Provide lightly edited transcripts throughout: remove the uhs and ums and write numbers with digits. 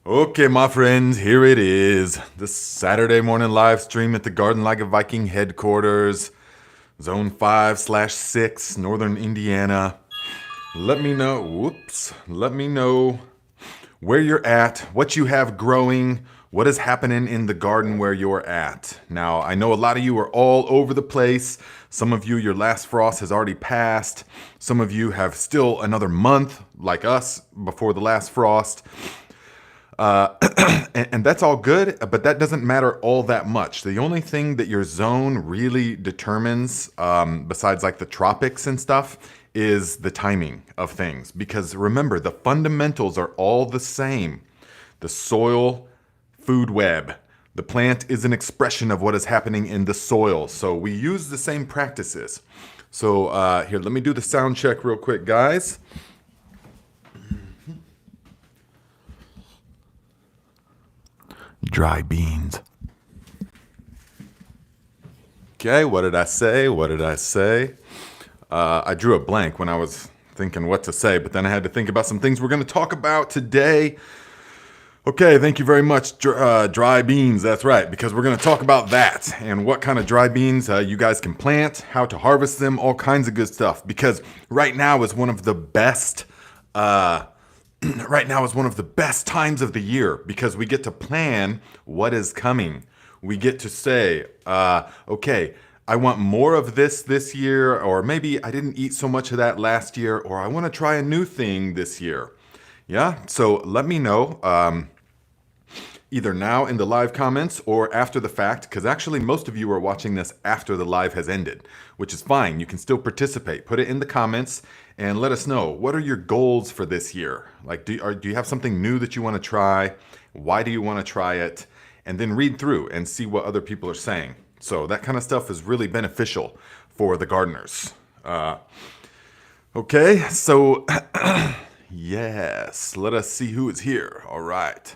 Okay, my friends, here it is. This Saturday morning live stream at the Garden Like a Viking headquarters, Zone 5/6, Northern Indiana. Let me know where you're at, what you have growing, what is happening in the garden where you're at. Now, I know a lot of you are all over the place. Some of you, your last frost has already passed. Some of you have still another month, like us, before the last frost. And that's all good, but that doesn't matter all that much. The only thing that your zone really determines, besides like the tropics and stuff, is the timing of things. Because remember, the fundamentals are all the same. The soil, food web. The plant is an expression of what is happening in the soil. So we use the same practices. So here, let me do the sound check real quick, guys. Dry beans. Okay, what did I say? I drew a blank when I was thinking what to say, but then I had to think about some things we're going to talk about today. Okay, thank you very much, dry beans. That's right, because we're going to talk about that and what kind of dry beans you guys can plant, how to harvest them, all kinds of good stuff. Because right now is one of the best times of the year because we get to plan what is coming. We get to say, okay, I want more of this year, or maybe I didn't eat so much of that last year, or I want to try a new thing this year. Yeah, so let me know either now in the live comments or after the fact, because actually most of you are watching this after the live has ended, which is fine. You can still participate. Put it in the comments and let us know, what are your goals for this year? Like, do you have something new that you want to try? Why do you want to try it? And then read through and see what other people are saying. So that kind of stuff is really beneficial for the gardeners. Okay, so yes, let us see who is here. All right.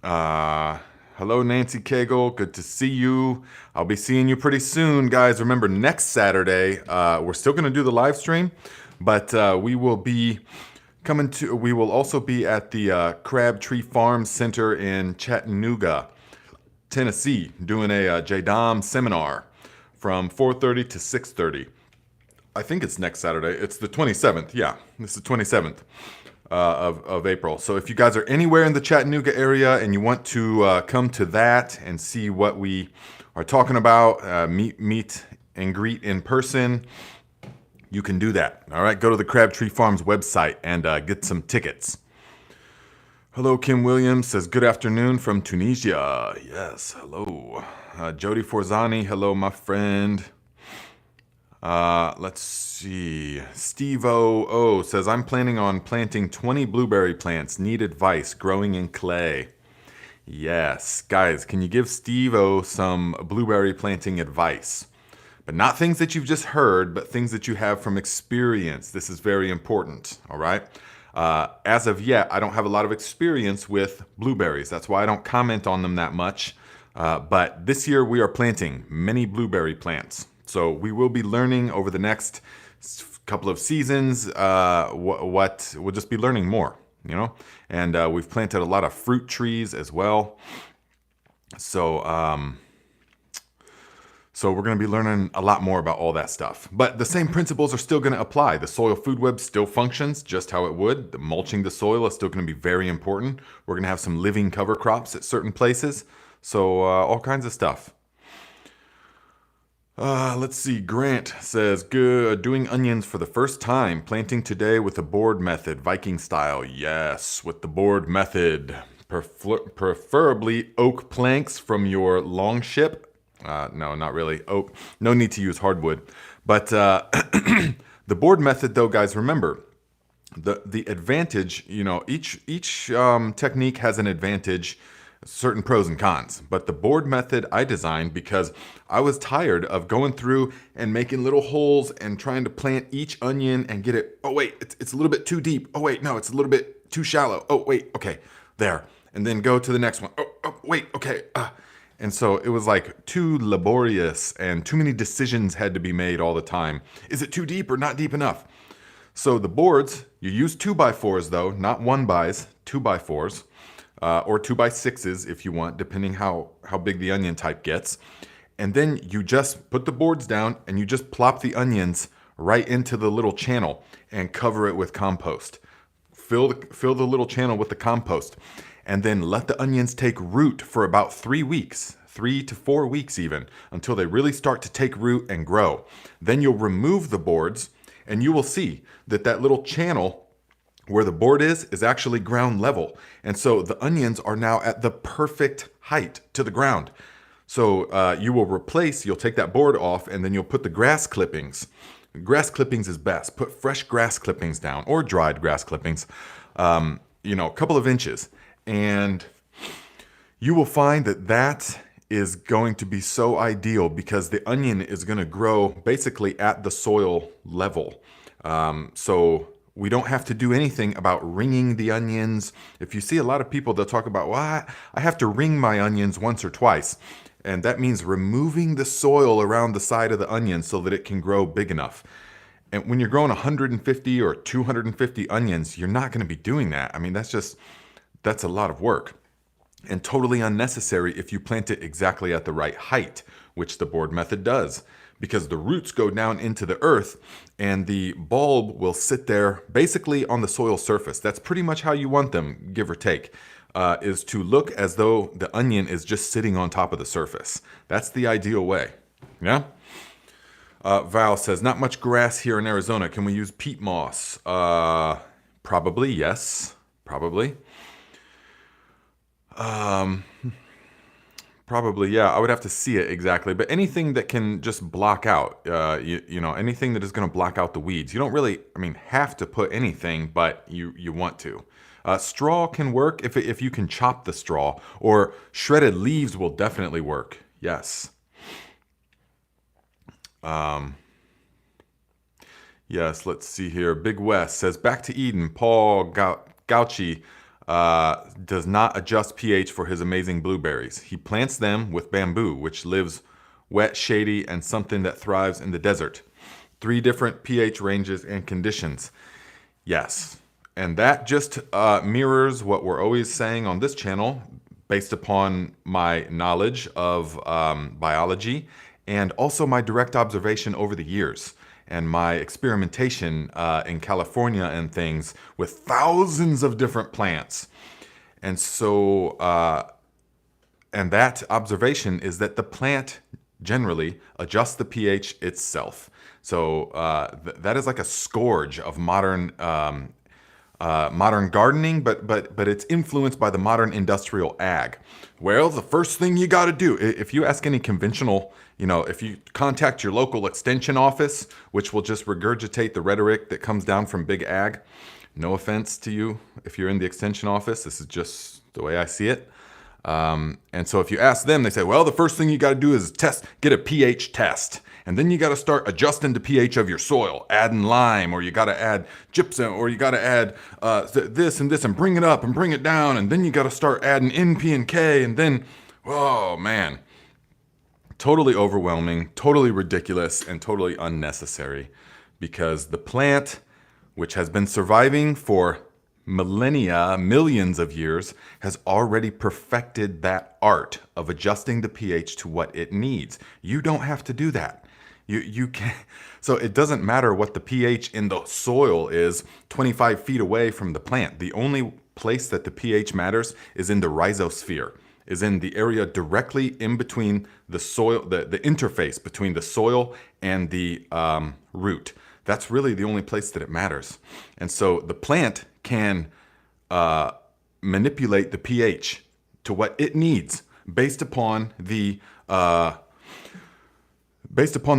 Hello, Nancy Cagle. Good to see you. I'll be seeing you pretty soon, guys. Remember, next Saturday, we're still going to do the live stream, but we will also be at the Crabtree Farm Center in Chattanooga, Tennessee, doing a JDOM seminar from 4:30 to 6:30. I think it's next Saturday. It's the 27th. Yeah, it's the 27th. Of April. So if you guys are anywhere in the Chattanooga area and you want to come to that and see what we are talking about, meet and greet in person, you can do that. All right, go to the Crabtree Farms website and get some tickets. Hello, Kim Williams says, good afternoon from Tunisia. Yes, hello. Jody Forzani, hello, my friend. Let's see. Steve O says, I'm planning on planting 20 blueberry plants. Need advice growing in clay. Yes. Guys, can you give Steve O some blueberry planting advice? But not things that you've just heard, but things that you have from experience. This is very important. All right. As of yet, I don't have a lot of experience with blueberries. That's why I don't comment on them that much. But this year we are planting many blueberry plants. So we will be learning over the next couple of seasons what we'll just be learning more, you know. And we've planted a lot of fruit trees as well. So we're going to be learning a lot more about all that stuff. But the same principles are still going to apply. The soil food web still functions just how it would. The mulching the soil is still going to be very important. We're going to have some living cover crops at certain places. So all kinds of stuff. Let's see. Grant says, good, doing onions for the first time. Planting today with the board method, Viking style. Yes, with the board method. Preferably oak planks from your long ship. No, not really. Oak. No need to use hardwood. But the board method, though, guys, remember, the advantage, you know, each technique has an advantage, certain pros and cons. But the board method I designed because I was tired of going through and making little holes and trying to plant each onion and get it. Oh, wait, it's a little bit too deep. Oh, wait, no, it's a little bit too shallow. Oh, wait, okay, there. And then go to the next one. Oh wait, okay. And so it was like too laborious and too many decisions had to be made all the time. Is it too deep or not deep enough? So the boards, you use 2x4s though, not 1x's. 2x4s, or 2x6s if you want, depending how big the onion type gets. And then you just put the boards down and you just plop the onions right into the little channel and cover it with compost. Fill the little channel with the compost, and then let the onions take root for about 3 weeks, 3 to 4 weeks even, until they really start to take root and grow. Then you'll remove the boards, and you will see that that little channel where the board is actually ground level. And so the onions are now at the perfect height to the ground. So you'll take that board off, and then you'll put the grass clippings. Grass clippings is best. Put fresh grass clippings down, or dried grass clippings, a couple of inches. And you will find that is going to be so ideal, because the onion is going to grow basically at the soil level. So we don't have to do anything about ringing the onions. If you see a lot of people, they'll talk about, well, I have to ring my onions once or twice. And that means removing the soil around the side of the onion so that it can grow big enough. And when you're growing 150 or 250 onions, you're not going to be doing that. I mean, that's a lot of work, and totally unnecessary if you plant it exactly at the right height, which the board method does, because the roots go down into the earth and the bulb will sit there basically on the soil surface. That's pretty much how you want them, give or take. Is to look as though the onion is just sitting on top of the surface. That's the ideal way. Yeah? Val says, not much grass here in Arizona. Can we use peat moss? Probably, yes. Probably. Probably, yeah. I would have to see it exactly. But anything that can just block out, anything that is going to block out the weeds. You don't really, have to put anything, but you want to. Straw can work if you can chop the straw, or shredded leaves will definitely work. Yes. Yes, let's see here. Big West says, back to Eden. Paul Gauchi does not adjust pH for his amazing blueberries. He plants them with bamboo, which lives wet, shady, and something that thrives in the desert. 3 different pH ranges and conditions. Yes. And that just mirrors what we're always saying on this channel, based upon my knowledge of biology, and also my direct observation over the years, and my experimentation in California and things with thousands of different plants. And so, and that observation is that the plant generally adjusts the pH itself. So that is like a scourge of modern gardening, but it's influenced by the modern industrial ag. Well, the first thing you got to do, if you ask any conventional, if you contact your local extension office, which will just regurgitate the rhetoric that comes down from big ag. No offense to you if you're in the extension office. This is just the way I see it. And so if you ask them, they say, well, the first thing you got to do is get a pH test. And then you got to start adjusting the pH of your soil, adding lime, or you got to add gypsum, or you got to add this and this, and bring it up and bring it down. And then you got to start adding N, P, and K. And then, oh man, totally overwhelming, totally ridiculous, and totally unnecessary, because the plant, which has been surviving for millennia, millions of years, has already perfected that art of adjusting the pH to what it needs. You don't have to do that. You can. So it doesn't matter what the pH in the soil is 25 feet away from the plant. The only place that the pH matters is in the rhizosphere, is in the area directly in between the soil, the interface between the soil and the root. That's really the only place that it matters. And so the plant can manipulate the pH to what it needs based upon the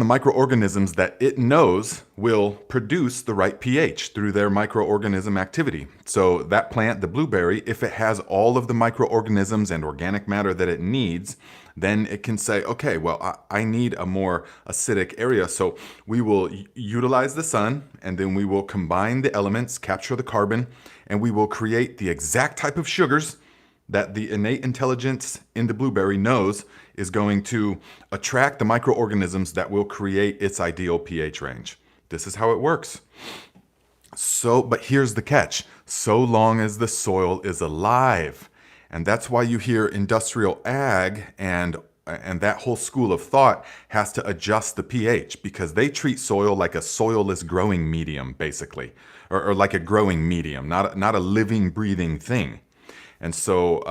microorganisms that it knows will produce the right pH through their microorganism activity. So that plant, the blueberry, if it has all of the microorganisms and organic matter that it needs, then it can say, okay, well, I need a more acidic area. So we will utilize the sun, and then we will combine the elements, capture the carbon, and we will create the exact type of sugars that the innate intelligence in the blueberry knows is going to attract the microorganisms that will create its ideal pH range. This is how it works. So, but here's the catch. So long as the soil is alive. And that's why you hear industrial ag and that whole school of thought has to adjust the pH because they treat soil like a soilless growing medium, basically, or like a growing medium, not a living, breathing thing. And so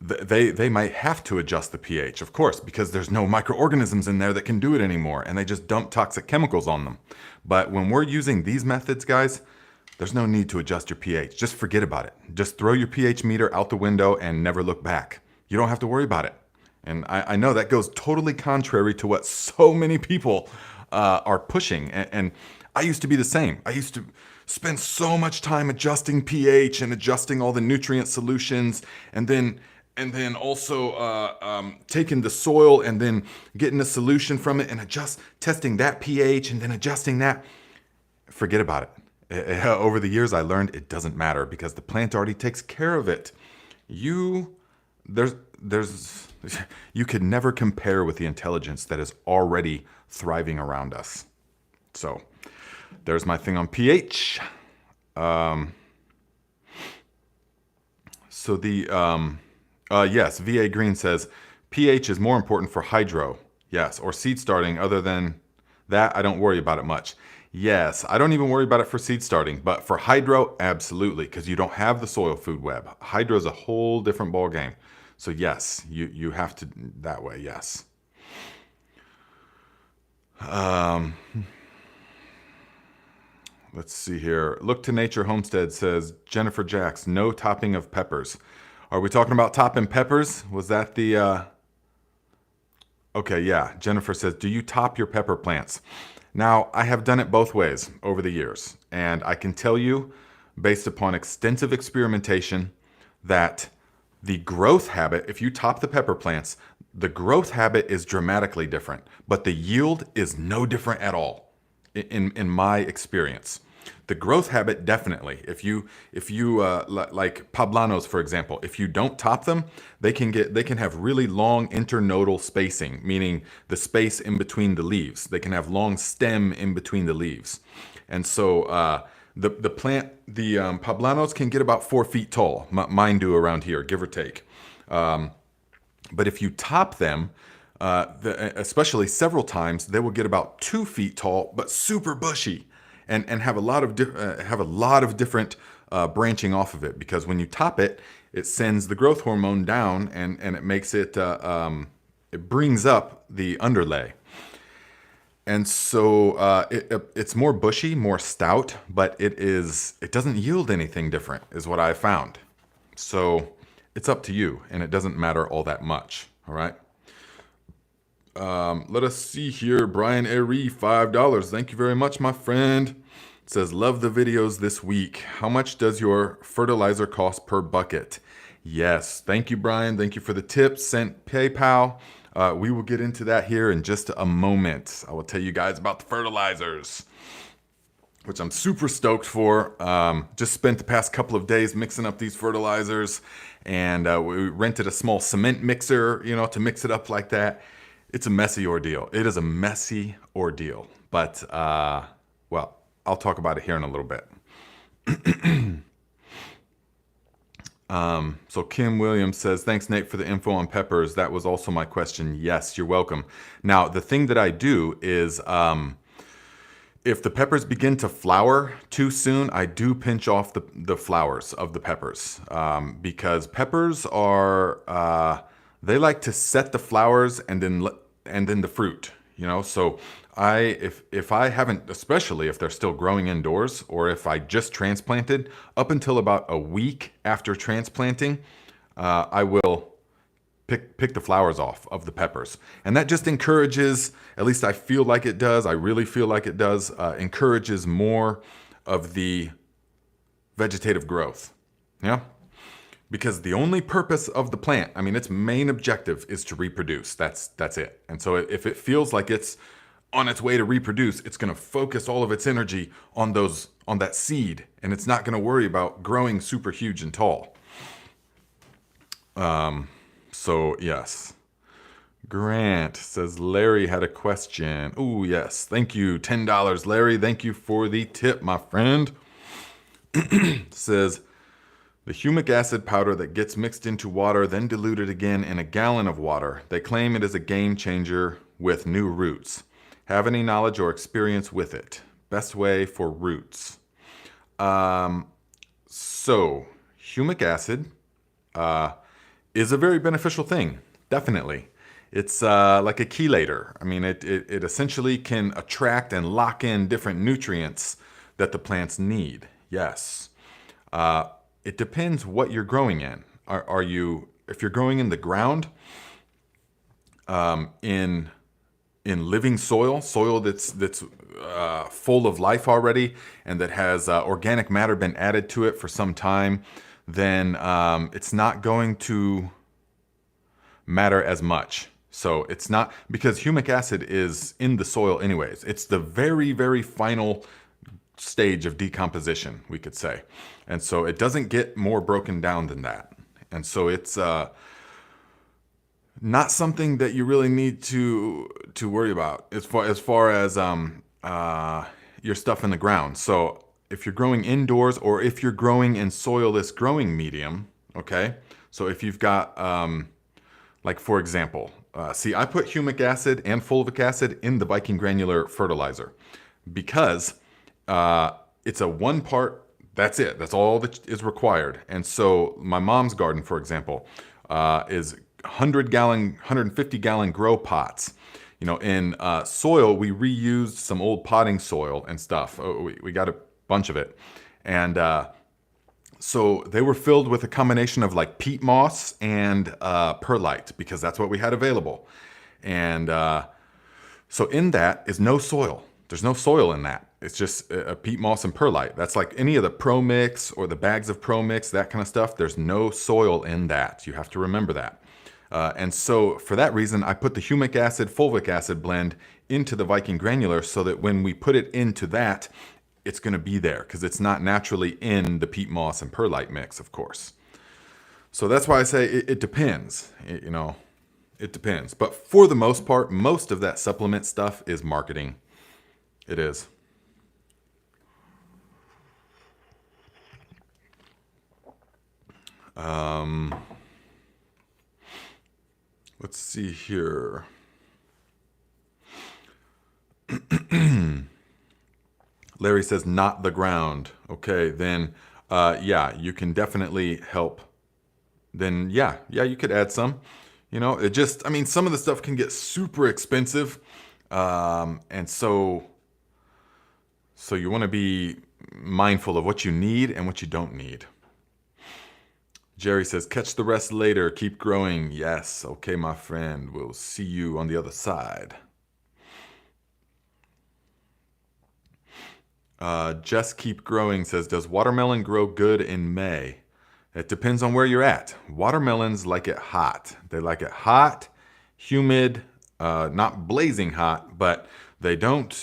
they might have to adjust the pH, of course, because there's no microorganisms in there that can do it anymore, and they just dump toxic chemicals on them. But when we're using these methods, guys, there's no need to adjust your pH. Just forget about it. Just throw your pH meter out the window and never look back. You don't have to worry about it. And I know that goes totally contrary to what so many people are pushing. And I used to be the same. I used to spend so much time adjusting pH and adjusting all the nutrient solutions, and then also taking the soil and then getting a solution from it and testing that pH and then adjusting that. Forget about it. Over the years, I learned it doesn't matter because the plant already takes care of it. You could never compare with the intelligence that is already thriving around us. So there's my thing on pH. Yes, VA Green says pH is more important for hydro. Yes, or seed starting. Other than that, I don't worry about it much. Yes, I don't even worry about it for seed starting, but for hydro, absolutely, because you don't have the soil food web. Hydro is a whole different ball game. So yes, you have to that way. Yes. Let's see here. Look to Nature Homestead says Jennifer Jacks, no topping of peppers. Are we talking about topping peppers? Was that the? Okay, yeah. Jennifer says, do you top your pepper plants? Now, I have done it both ways over the years, and I can tell you, based upon extensive experimentation, that the growth habit, if you top the pepper plants, the growth habit is dramatically different, but the yield is no different at all in my experience. The growth habit, definitely. If you like poblanos, for example, if you don't top them, they can have really long internodal spacing, meaning the space in between the leaves. They can have long stem in between the leaves, and so the poblanos can get about 4 feet tall. Mine do around here, give or take. But if you top them, especially several times, they will get about 2 feet tall, but super bushy. And have a lot of different branching off of it, because when you top it, it sends the growth hormone down and it makes it brings up the underlay, and so it's more bushy, more stout, but it doesn't yield anything different, is what I found. So it's up to you, and it doesn't matter all that much. All right. Let us see here. Brian Airy, $5. Thank you very much, my friend. It says, love the videos this week. How much does your fertilizer cost per bucket? Yes. Thank you, Brian. Thank you for the tips. Sent PayPal. We will get into that here in just a moment. I will tell you guys about the fertilizers, which I'm super stoked for. Just spent the past couple of days mixing up these fertilizers, and we rented a small cement mixer, to mix it up like that. It's a messy ordeal. It is a messy ordeal. But, well, I'll talk about it here in a little bit. So Kim Williams says, thanks, Nate, for the info on peppers. That was also my question. Yes, you're welcome. Now, the thing that I do is if the peppers begin to flower too soon, I do pinch off the flowers of the peppers, because peppers are, they like to set the flowers and then the fruit, so if I haven't, especially if they're still growing indoors, or if I just transplanted, up until about a week after transplanting, I will pick the flowers off of the peppers. And that just encourages, at least I feel like it does, I really feel like it does, encourages more of the vegetative growth. Yeah. Because the only purpose of the plant, its main objective is to reproduce. That's it. And so if it feels like it's on its way to reproduce, it's going to focus all of its energy on that seed, and it's not going to worry about growing super huge and tall. So yes, Grant says Larry had a question. Oh, yes. Thank you. $10, Larry. Thank you for the tip, my friend. Says the humic acid powder that gets mixed into water, then diluted again in a gallon of water. They claim it is a game changer with new roots. Have any knowledge or experience with it? Best way for roots. So, humic acid is a very beneficial thing. Definitely. It's like a chelator. I mean, it essentially can attract and lock in different nutrients that the plants need. Yes. It depends what you're growing in. If you're growing in the ground, in living soil that's full of life already, and that has organic matter been added to it for some time, then it's not going to matter as much. So it's not, because humic acid is in the soil anyways. It's the very, very final stage of decomposition, we could say. And so it doesn't get more broken down than that. And so it's not something that you really need to worry about as far as your stuff in the ground. So if you're growing indoors, or if you're growing in soilless growing medium, okay? So if you've got, like for example, see, I put humic acid and fulvic acid in the Viking Granular fertilizer because it's a 1 part, that's it. That's all that is required. And so my mom's garden, for example, is 150-gallon grow pots. You know, in soil, we reused some old potting soil and stuff. We got a bunch of it. And so they were filled with a combination of like peat moss and perlite, because that's what we had available. And so in that is no soil. There's no soil in that. It's just a peat moss and perlite. That's like any of the Pro Mix or the bags of Pro Mix, that kind of stuff. There's no soil in that. You have to remember that. And so for that reason, I put the humic acid, fulvic acid blend into the Viking Granular so that when we put it into that, it's going to be there, because it's not naturally in the peat moss and perlite mix, of course. So that's why I say it depends. It depends. But for the most part, most of that supplement stuff is marketing. It is. Let's see here. Larry says, not the ground. Okay, then, yeah, you can definitely help. Then, yeah, you could add some. You know, it just, I mean, some of the stuff can get super expensive. And so you want to be mindful of what you need and what you don't need. Jerry says, catch the rest later. Keep growing. Yes. Okay, my friend. We'll see you on the other side. Just Keep Growing says, does watermelon grow good in May? It depends on where you're at. Watermelons like it hot. They like it hot, humid, not blazing hot, but they don't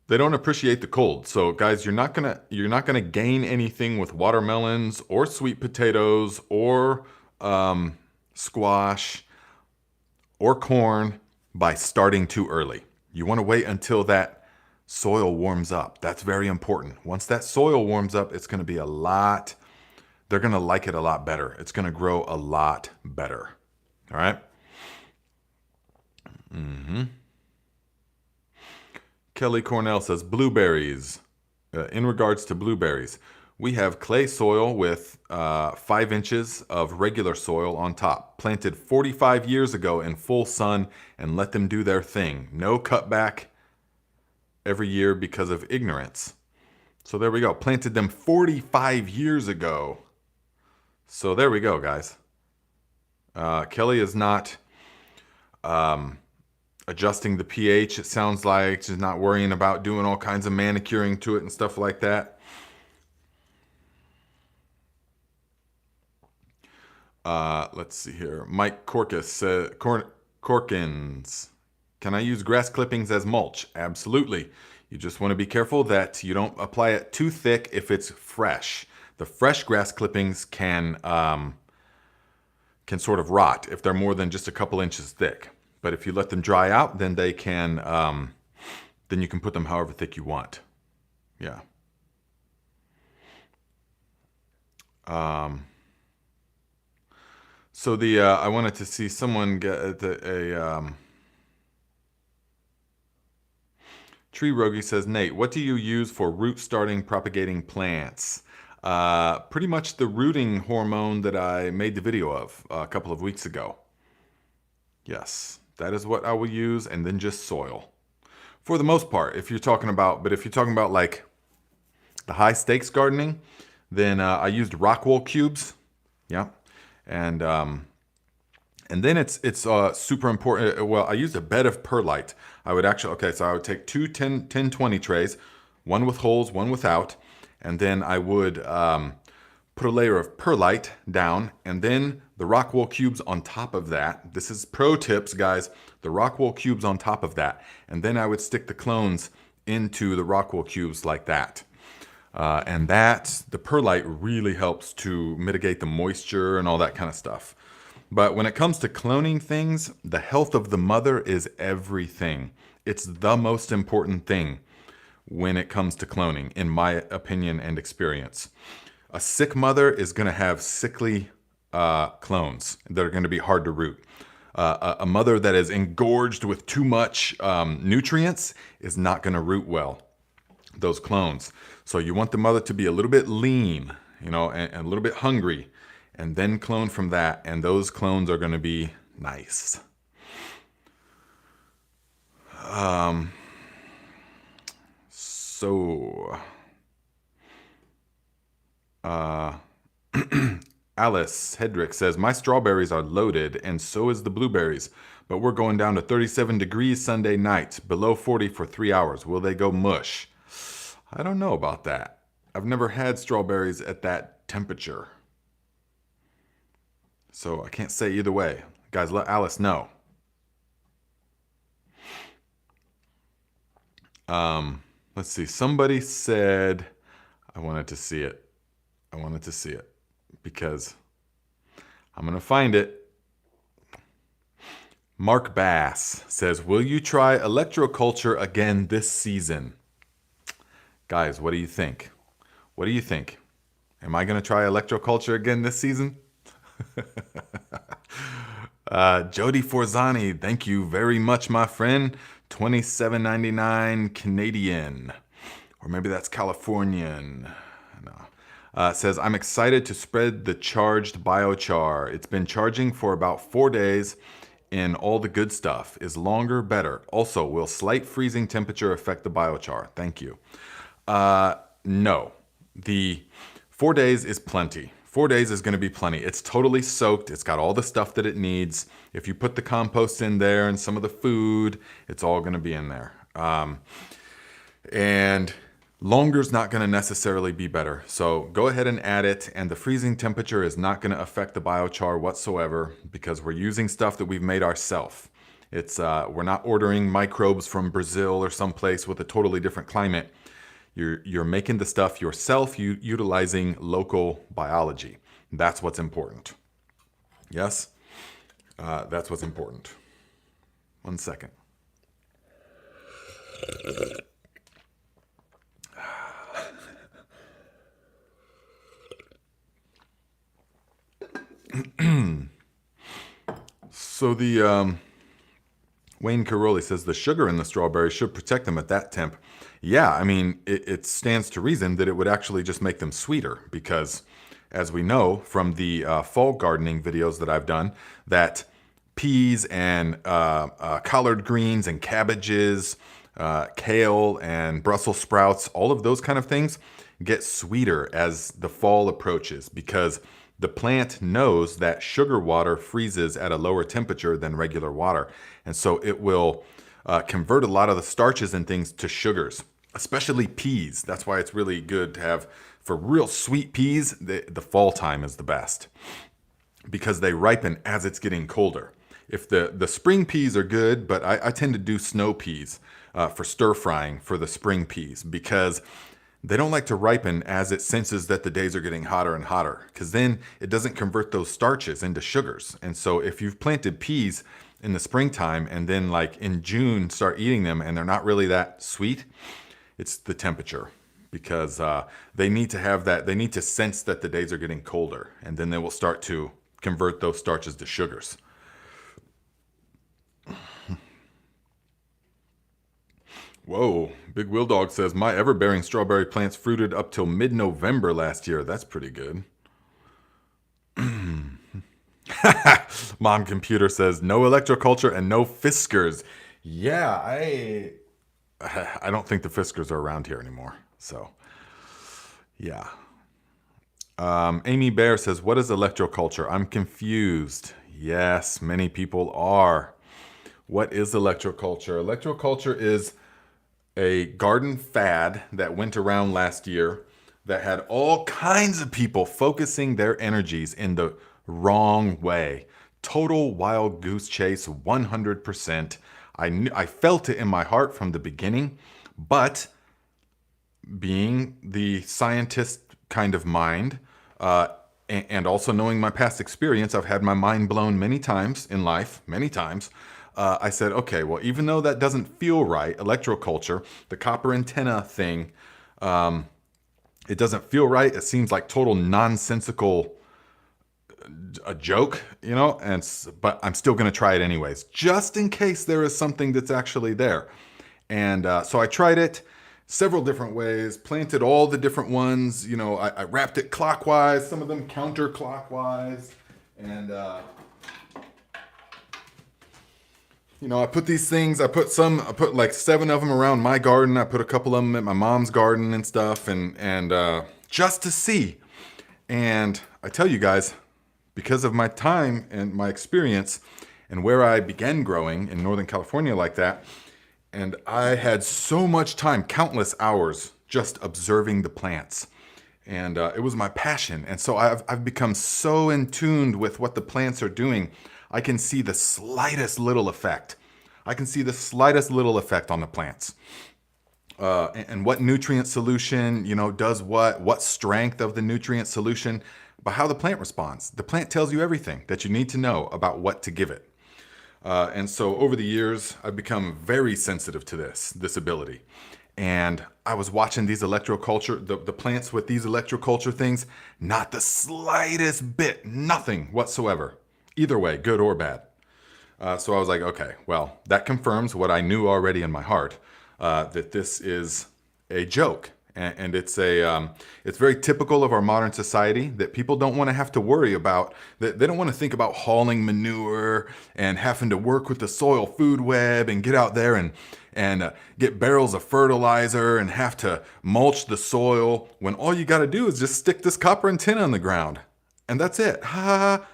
appreciate the cold. So guys, you're not gonna gain anything with watermelons or sweet potatoes or squash or corn by starting too early. You want to wait until that soil warms up. That's very important. Once that soil warms up, it's going to be they're going to like it a lot better. It's going to grow a lot better. All right? Kelly Cornell says, blueberries. In regards to blueberries, we have clay soil with 5 inches of regular soil on top. Planted 45 years ago in full sun and let them do their thing. No cutback every year because of ignorance. So there we go. Planted them 45 years ago. So there we go, guys. Kelly is not adjusting the pH. It sounds like she's not worrying about doing all kinds of manicuring to it and stuff like that. Let's see here. Mike Corkins says, Corkins. Can I use grass clippings as mulch? Absolutely. You just want to be careful that you don't apply it too thick if it's fresh. The fresh grass clippings can can sort of rot if they're more than just a couple inches thick. But if you let them dry out, then they can, then you can put them however thick you want. Yeah. So I wanted to see someone get a Tree Rogie says, Nate, what do you use for root starting propagating plants? Pretty much the rooting hormone that I made the video of a couple of weeks ago. Yes, that is what I will use, and then just soil. For the most part, if you're talking about like the high stakes gardening, then I used rock wool cubes. Yeah. And then it's super important. Well, I used a bed of perlite. I would take two 10-20 trays, one with holes, one without. And then I would put a layer of perlite down, and then the rock wool cubes on top of that. This is pro tips, guys. The rock wool cubes on top of that. And then I would stick the clones into the rock wool cubes like that. And the perlite really helps to mitigate the moisture and all that kind of stuff. But when it comes to cloning things, the health of the mother is everything. It's the most important thing when it comes to cloning, in my opinion and experience. A sick mother is going to have sickly clones that are going to be hard to root. A mother that is engorged with too much nutrients is not going to root well, those clones. So you want the mother to be a little bit lean, and a little bit hungry, and then clone from that, and those clones are going to be nice. Alice Hedrick says, my strawberries are loaded, and so is the blueberries, but we're going down to 37 degrees Sunday night, below 40 for 3 hours. Will they go mush? I don't know about that. I've never had strawberries at that temperature. So I can't say either way. Guys, let Alice know. Let's see. Somebody said, I wanted to see it. Because I'm going to find it. Mark Bass says, will you try Electroculture again this season? Guys, what do you think? What do you think? Am I going to try Electroculture again this season? Jody Forzani, thank you very much, my friend. $27.99 Canadian. Or maybe that's Californian. No. Says, I'm excited to spread the charged biochar. It's been charging for about 4 days in all the good stuff. Is longer better? Also, will slight freezing temperature affect the biochar? Thank you. No. The 4 days is plenty. 4 days is going to be plenty. It's totally soaked. It's got all the stuff that it needs. If you put the compost in there and some of the food, it's all going to be in there. And longer's not going to necessarily be better. So go ahead and add it. And the freezing temperature is not going to affect the biochar whatsoever because we're using stuff that we've made ourselves. We're not ordering microbes from Brazil or someplace with a totally different climate. You're making the stuff yourself, utilizing local biology. That's what's important. Yes? That's what's important. 1 second. So Wayne Caroli says the sugar in the strawberries should protect them at that temp. Yeah, I mean, it stands to reason that it would actually just make them sweeter because, as we know from the fall gardening videos that I've done, that peas and collard greens and cabbages, kale and Brussels sprouts, all of those kind of things get sweeter as the fall approaches because the plant knows that sugar water freezes at a lower temperature than regular water. And so it will convert a lot of the starches and things to sugars, especially peas. That's why it's really good to have, for real sweet peas, the fall time is the best because they ripen as it's getting colder. If the spring peas are good, but I tend to do snow peas for stir frying for the spring peas because They don't like to ripen as it senses that the days are getting hotter and hotter, because then it doesn't convert those starches into sugars. And so if you've planted peas in the springtime and then like in June start eating them and they're not really that sweet, it's the temperature, because they need to have that. They need to sense that the days are getting colder, and then they will start to convert those starches to sugars. Whoa, Big Will Dog says, my ever-bearing strawberry plants fruited up till mid-November last year. That's pretty good. Mom Computer says, no electroculture and no Fiskars. Yeah, I don't think the Fiskars are around here anymore. So, yeah. Amy Bear says, what is electroculture? I'm confused. Yes, many people are. What is electroculture? Electroculture is a garden fad that went around last year that had all kinds of people focusing their energies in the wrong way. Total wild goose chase, 100%. I felt it in my heart from the beginning, but being the scientist kind of mind, and also knowing my past experience, I've had my mind blown many times in life, many times. I said, okay, well, even though that doesn't feel right, electroculture, the copper antenna thing, it doesn't feel right. It seems like total nonsensical, a joke, you know, but I'm still going to try it anyways, just in case there is something that's actually there. And so I tried it several different ways, planted all the different ones. You know, I wrapped it clockwise, some of them counterclockwise, and you know, I put these things, I put like 7 of them around my garden. I put a couple of them at my mom's garden and stuff, and just to see. And I tell you guys, because of my time and my experience and where I began growing in Northern California like that, and I had so much time, countless hours, just observing the plants. And it was my passion. And so I've become so in tune with what the plants are doing. I can see the slightest little effect. I can see the slightest little effect on the plants. And what nutrient solution, you know, does what strength of the nutrient solution, by how the plant responds. The plant tells you everything that you need to know about what to give it. And so over the years, I've become very sensitive to this ability. And I was watching these electroculture, the plants with these electroculture things, not the slightest bit, nothing whatsoever. Either way, good or bad. So I was like, okay, well, that confirms what I knew already in my heart, that this is a joke. And it's very typical of our modern society that people don't want to have to worry about, that they don't want to think about hauling manure and having to work with the soil food web and get out there and get barrels of fertilizer and have to mulch the soil, when all you got to do is just stick this copper antenna on the ground. And that's it. Ha ha ha.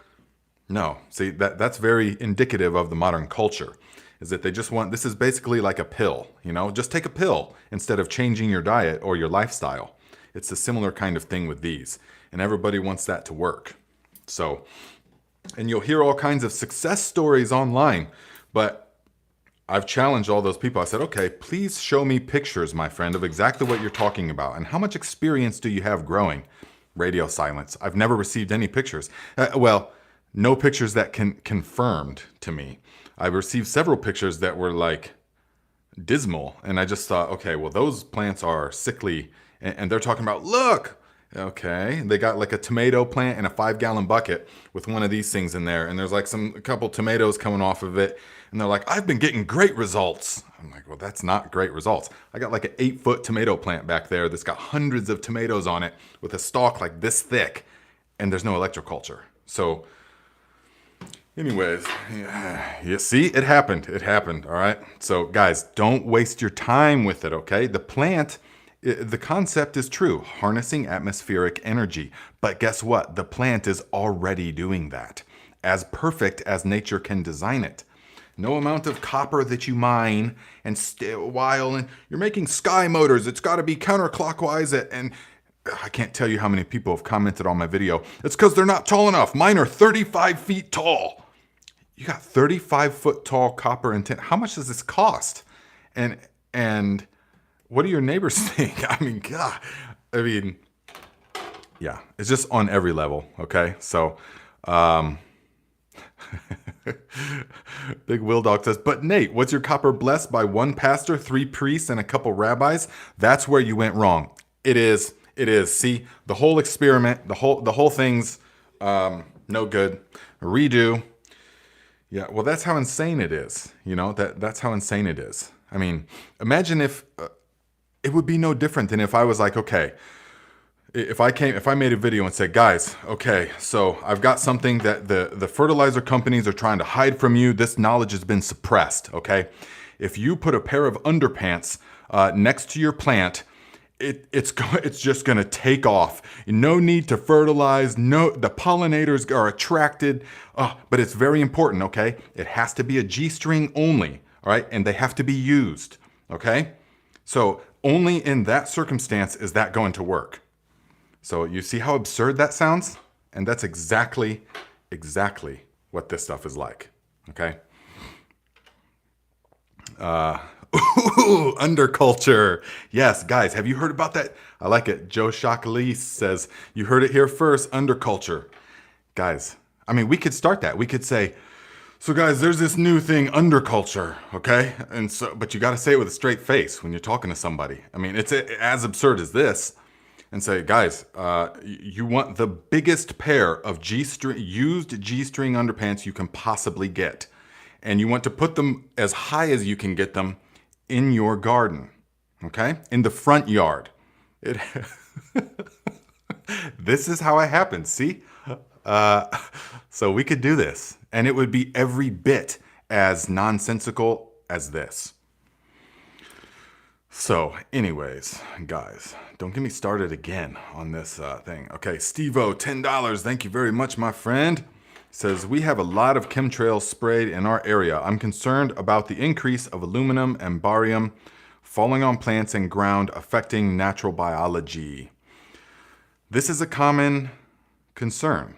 No, see, that's very indicative of the modern culture, is that they just want, this is basically like a pill, you know, just take a pill instead of changing your diet or your lifestyle. It's a similar kind of thing with these, and everybody wants that to work. So, and you'll hear all kinds of success stories online, but I've challenged all those people. I said, okay, please show me pictures, my friend, of exactly what you're talking about, and how much experience do you have growing? Radio silence. I've never received any pictures. No pictures that confirmed to me. I received several pictures that were like dismal, and I just thought, okay, well, those plants are sickly, and they're talking about, look, okay, they got like a tomato plant in a 5-gallon bucket with one of these things in there, and there's like a couple tomatoes coming off of it, and they're like, I've been getting great results. I'm like, well, that's not great results. I got like an 8-foot tomato plant back there that's got hundreds of tomatoes on it with a stalk like this thick, and there's no electroculture. So anyways, you see, it happened. It happened, all right? So guys, don't waste your time with it, okay? The plant, the concept is true, harnessing atmospheric energy. But guess what? The plant is already doing that, as perfect as nature can design it. No amount of copper that you mine and and you're making sky motors. It's got to be counterclockwise, and I can't tell you how many people have commented on my video. It's because they're not tall enough. Mine are 35 feet tall. You got 35-foot tall copper antenna. How much does this cost? And What do your neighbors think? I mean, God. I mean, yeah, it's just on every level, okay? So, Big Will Dog says, but Nate, was your copper blessed by one pastor, 3 priests, and a couple rabbis? That's where you went wrong. It is. It is. See, the whole experiment, the whole thing's no good. Redo. Yeah, well, that's how insane it is. You know, that's how insane it is. I mean, imagine if it would be no different than if I was like, okay, if I made a video and said, guys, okay, so I've got something that the fertilizer companies are trying to hide from you. This knowledge has been suppressed, okay? If you put a pair of underpants next to your plant, it's just gonna take off. No need to fertilize. No, the pollinators are attracted. But it's very important, okay? It has to be a G-string only, all right? And they have to be used, okay? So only in that circumstance is that going to work. So you see how absurd that sounds? And that's exactly what this stuff is like, okay? Underculture. Yes, guys, have you heard about that? I like it. Joe Chakalis says, you heard it here first, underculture. Guys, I mean, we could start that. We could say, so guys, there's this new thing, underculture, okay? And so, but you got to say it with a straight face when you're talking to somebody. I mean, it's as absurd as this. And say, guys, you want the biggest pair of used G-string underpants you can possibly get. And you want to put them as high as you can get them in your garden, okay? In the front yard. This is how it happens, see? So we could do this. And it would be every bit as nonsensical as this. So anyways, guys, don't get me started again on this thing. Okay, Steve-O, $10. Thank you very much, my friend. Says, we have a lot of chemtrails sprayed in our area. I'm concerned about the increase of aluminum and barium falling on plants and ground, affecting natural biology. This is a common concern.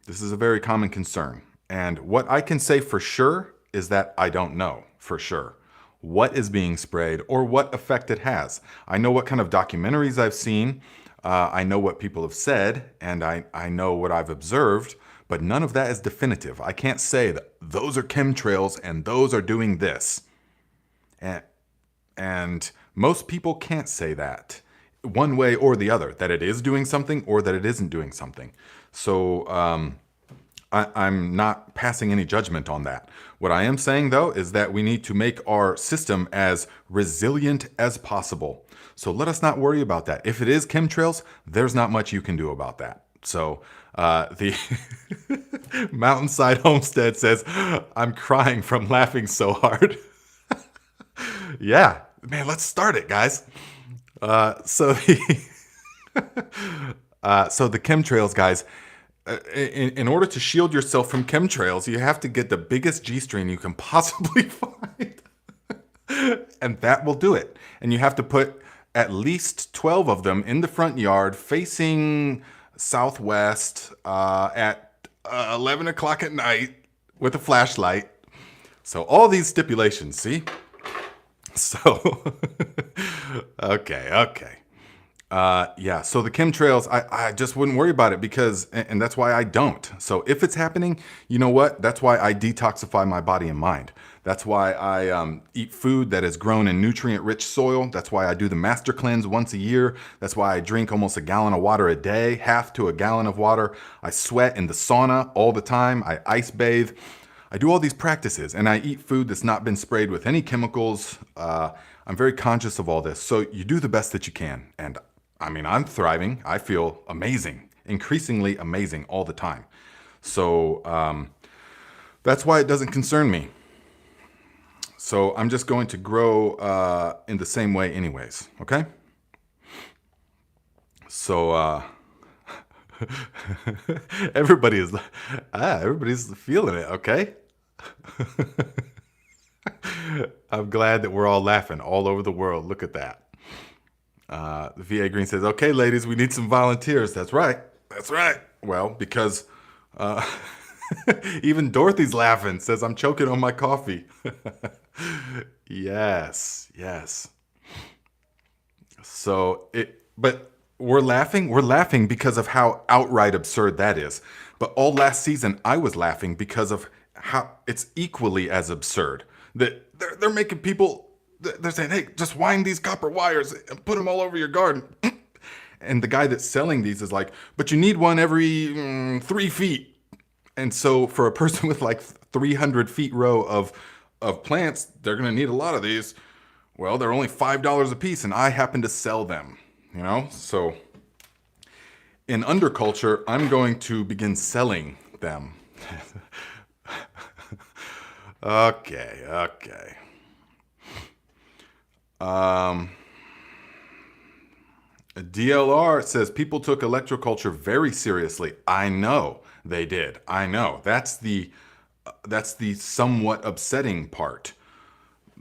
This is a very common concern. And what I can say for sure is that I don't know for sure what is being sprayed or what effect it has. I know what kind of documentaries I've seen. I know what people have said, and I know what I've observed, but none of that is definitive. I can't say that those are chemtrails and those are doing this. And most people can't say that one way or the other, that it is doing something or that it isn't doing something. So I'm not passing any judgment on that. What I am saying, though, is that we need to make our system as resilient as possible. So let us not worry about that. If it is chemtrails, there's not much you can do about that. So the Mountainside Homestead says, I'm crying from laughing so hard. Yeah, man, let's start it, guys. So the chemtrails, guys, in order to shield yourself from chemtrails, you have to get the biggest G-string you can possibly find. And that will do it. And you have to put at least 12 of them in the front yard facing southwest at 11 o'clock at night with a flashlight. So all these stipulations, see? So, okay. Yeah, so the chemtrails, I just wouldn't worry about it because, and that's why I don't. So if it's happening, you know what? That's why I detoxify my body and mind. That's why I eat food that is grown in nutrient-rich soil. That's why I do the master cleanse once a year. That's why I drink almost a gallon of water a day, half to a gallon of water. I sweat in the sauna all the time. I ice bathe. I do all these practices, and I eat food that's not been sprayed with any chemicals. I'm very conscious of all this. So you do the best that you can. And I mean, I'm thriving. I feel amazing, increasingly amazing all the time. So that's why it doesn't concern me. So I'm just going to grow in the same way anyways, okay? So everybody's feeling it, okay? I'm glad that we're all laughing all over the world. Look at that. The VA Green says, okay, ladies, we need some volunteers. That's right. That's right. Well, because even Dorothy's laughing, says I'm choking on my coffee. Yes. But we're laughing. We're laughing because of how outright absurd that is. But all last season, I was laughing because of how it's equally as absurd that they're making people. They're saying, "Hey, just wind these copper wires and put them all over your garden." And the guy that's selling these is like, "But you need one every 3 feet." And so for a person with like 300 feet row of plants, they're gonna need a lot of these. Well, they're only $5 a piece, and I happen to sell them. So in underculture, I'm going to begin selling them. Okay. DLR says people took electroculture very seriously. I know they did. I know. That's the somewhat upsetting part.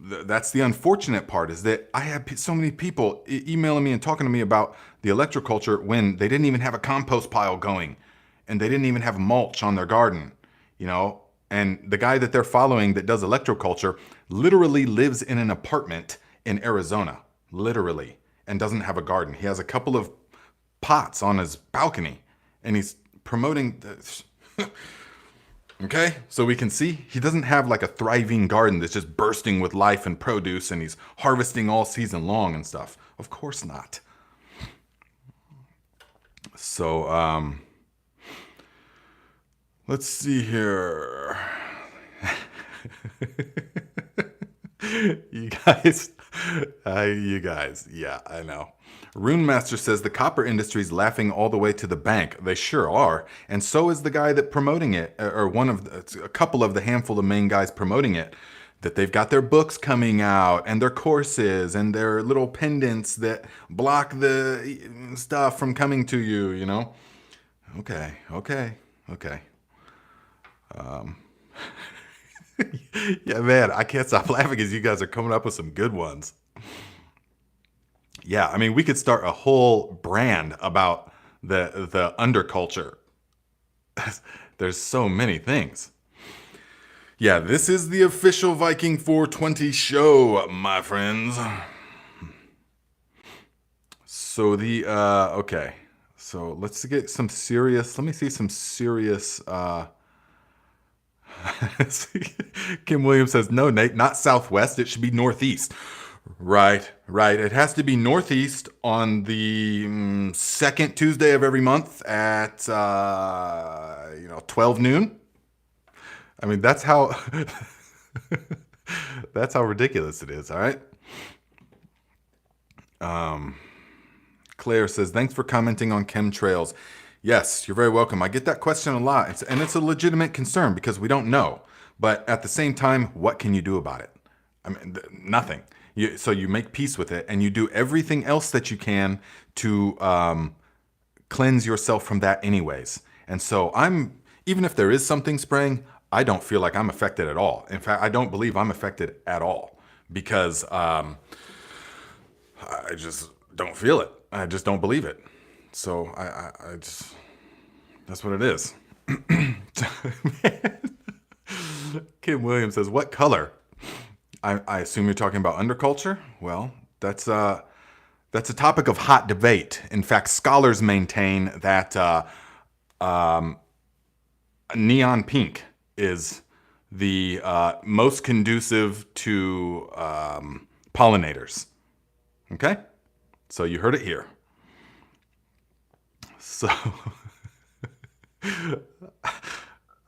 That's the unfortunate part, is that I have so many people emailing me and talking to me about the electroculture when they didn't even have a compost pile going and they didn't even have mulch on their garden, and the guy that they're following that does electroculture literally lives in an apartment in Arizona, literally, and doesn't have a garden. He has a couple of pots on his balcony and he's promoting this. Okay, so we can see he doesn't have like a thriving garden that's just bursting with life and produce and he's harvesting all season long and stuff. Of course not. So, let's see here. You guys, yeah, I know. Rune Master says the copper industry's laughing all the way to the bank. They sure are. And so is the guy that promoting it, or a couple of the handful of main guys promoting it, that they've got their books coming out and their courses and their little pendants that block the stuff from coming to you, Okay. Yeah, man, I can't stop laughing because you guys are coming up with some good ones. Yeah, I mean, we could start a whole brand about the underculture. There's so many things. Yeah, this is the official Viking 420 show, my friends. So okay. So let's get some serious, let me see some serious, Kim Williams says, no, Nate, not southwest. It should be northeast. Right. It has to be northeast on the second Tuesday of every month at 12 noon. I mean, that's how that's how ridiculous it is. All right. Claire says, thanks for commenting on chemtrails. Yes, you're very welcome. I get that question a lot, and it's a legitimate concern because we don't know. But at the same time, what can you do about it? I mean, nothing. So you make peace with it, and you do everything else that you can to cleanse yourself from that anyways. And so even if there is something spraying, I don't feel like I'm affected at all. In fact, I don't believe I'm affected at all because I just don't feel it. I just don't believe it. So I just, that's what it is. Kim Williams says, what color? I assume you're talking about underculture. Well, that's a topic of hot debate. In fact, scholars maintain that neon pink is the most conducive to pollinators. Okay? So you heard it here. So,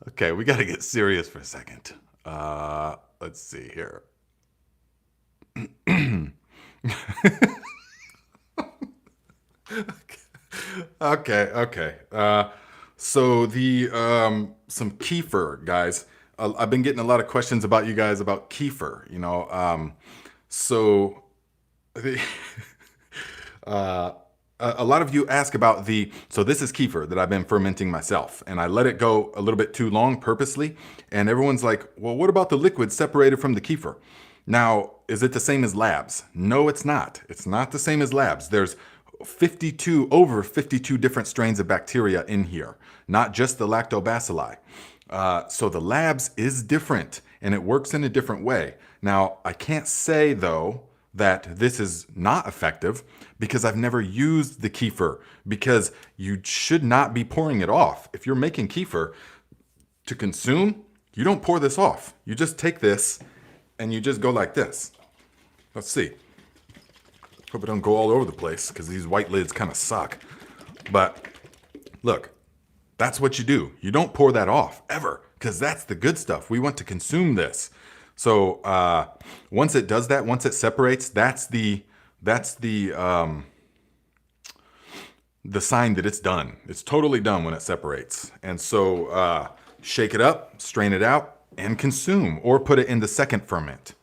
okay, we got to get serious for a second. Let's see here. Okay. So some Kefir, guys. I've been getting a lot of questions about you guys about Kefir. So the a lot of you ask about so this is Kefir that I've been fermenting myself, and I let it go a little bit too long purposely, and everyone's like, well, what about the liquid separated from the Kefir? Now, is it the same as labs? No, it's not. It's not the same as labs. There's over 52 different strains of bacteria in here, not just the lactobacilli. So the labs is different, and it works in a different way. Now, I can't say, though, that this is not effective because I've never used the kefir, because you should not be pouring it off. If you're making kefir to consume, you don't pour this off. You just take this and you just go like this. Let's see. Hope it don't go all over the place because these white lids kind of suck. But look, that's what you do. You don't pour that off ever because that's the good stuff. We want to consume this. So once it does that, once it separates, that's the sign that it's done. It's totally done when it separates. And so shake it up, strain it out, and consume, or put it in the second ferment.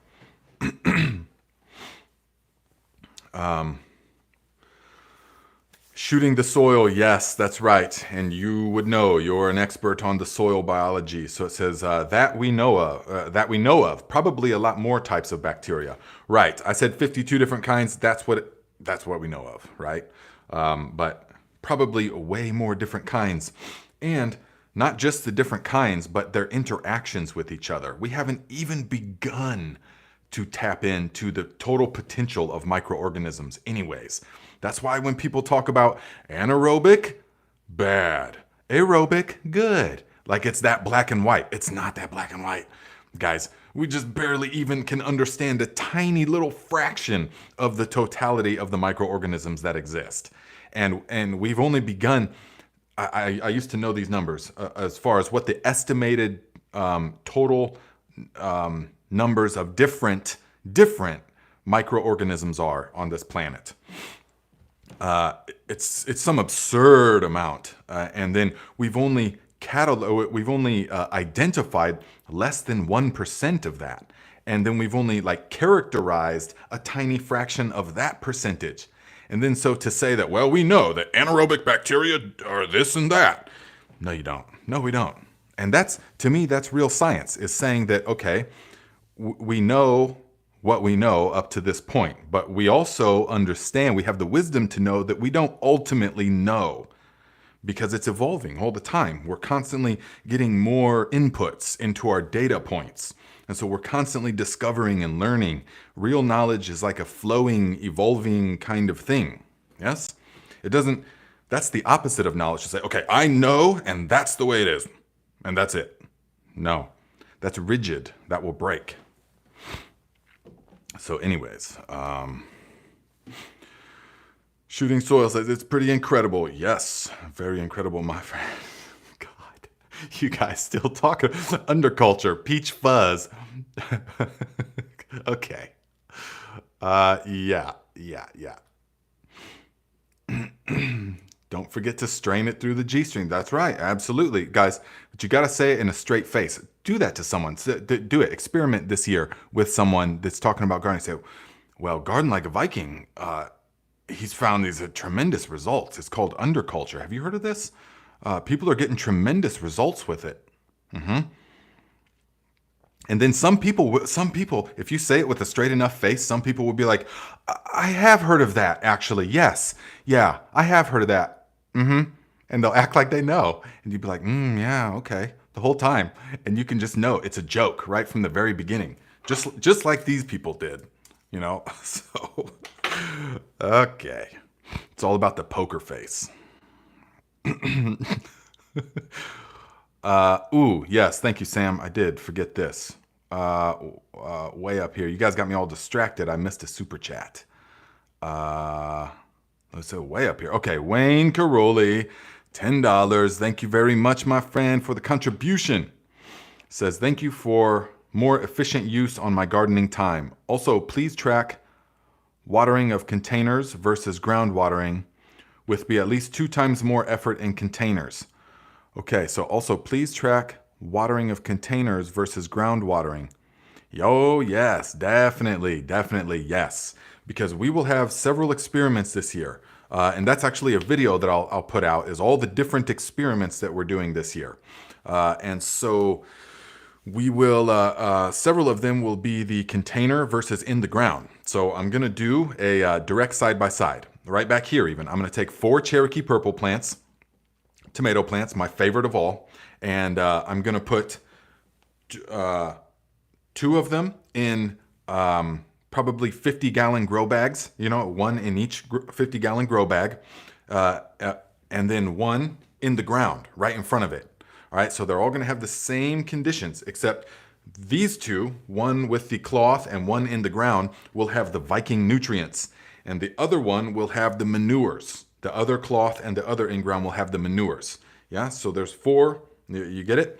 Shooting the soil, yes, that's right. And you would know, you're an expert on the soil biology. So it says that we know of, probably a lot more types of bacteria. Right, I said 52 different kinds, that's what we know of, right? But probably way more different kinds. And not just the different kinds, but their interactions with each other. We haven't even begun to tap into the total potential of microorganisms anyways. That's why when people talk about anaerobic, bad. Aerobic, good. Like it's that black and white. It's not that black and white. Guys, we just barely even can understand a tiny little fraction of the totality of the microorganisms that exist. And we've only begun, I used to know these numbers as far as what the estimated total numbers of different microorganisms are on this planet. It's some absurd amount, and then we've only identified less than 1% of that, and then we've only characterized a tiny fraction of that percentage. And then so to say that, well, we know that anaerobic bacteria are this and that. No, you don't. No, we don't. And that's, to me, that's real science, is saying that, okay, we know what we know up to this point, but we also understand, we have the wisdom to know that we don't ultimately know, because it's evolving all the time. We're constantly getting more inputs into our data points. And so we're constantly discovering and learning. Real knowledge is like a flowing, evolving kind of thing. Yes? That's the opposite of knowledge, to say, okay, I know, and that's the way it is, and that's it. No, that's rigid. That will break. So anyways, Shooting Soil says, it's pretty incredible. Yes, very incredible, my friend. God, you guys still talking. Underculture, peach fuzz. Okay. Yeah. Don't forget to strain it through the G-string. That's right, absolutely. Guys, but you gotta say it in a straight face. Do that to someone. Do it. Experiment this year with someone that's talking about gardening. Say, well, Garden Like a Viking, he's found these tremendous results. It's called underculture. Have you heard of this? People are getting tremendous results with it. And then some people, if you say it with a straight enough face, some people will be like, I have heard of that, actually. Yes. Yeah, I have heard of that. And they'll act like they know. And you'd be like, yeah, okay. The whole time. And you can just know it's a joke right from the very beginning. Just like these people did, you know? So, okay. It's all about the poker face. Ooh, yes, thank you, Sam. I did forget this. Way up here. You guys got me all distracted. I missed a super chat. Let's say way up here. Okay, Wayne Caroli, $10. Thank you very much, my friend, for the contribution. Says, thank you for more efficient use on my gardening time. Also, please track watering of containers versus ground watering with be at least 2 times more effort in containers. Okay, so also please track watering of containers versus ground watering. Yo, yes, definitely, yes. Because we will have several experiments this year. And that's actually a video that I'll put out, is all the different experiments that we're doing this year. And so we will, several of them will be the container versus in the ground. So I'm gonna do a direct side-by-side, right back here even. I'm gonna take 4 Cherokee purple plants, tomato plants, my favorite of all, and I'm gonna put 2 of them in probably 50-gallon grow bags, one in each 50-gallon grow bag, and then one in the ground right in front of it. All right, so they're all going to have the same conditions, except these two, one with the cloth and one in the ground, will have the Viking nutrients, and the other one will have the manures. The other cloth and the other in-ground will have the manures. Yeah, so there's 4. You get it?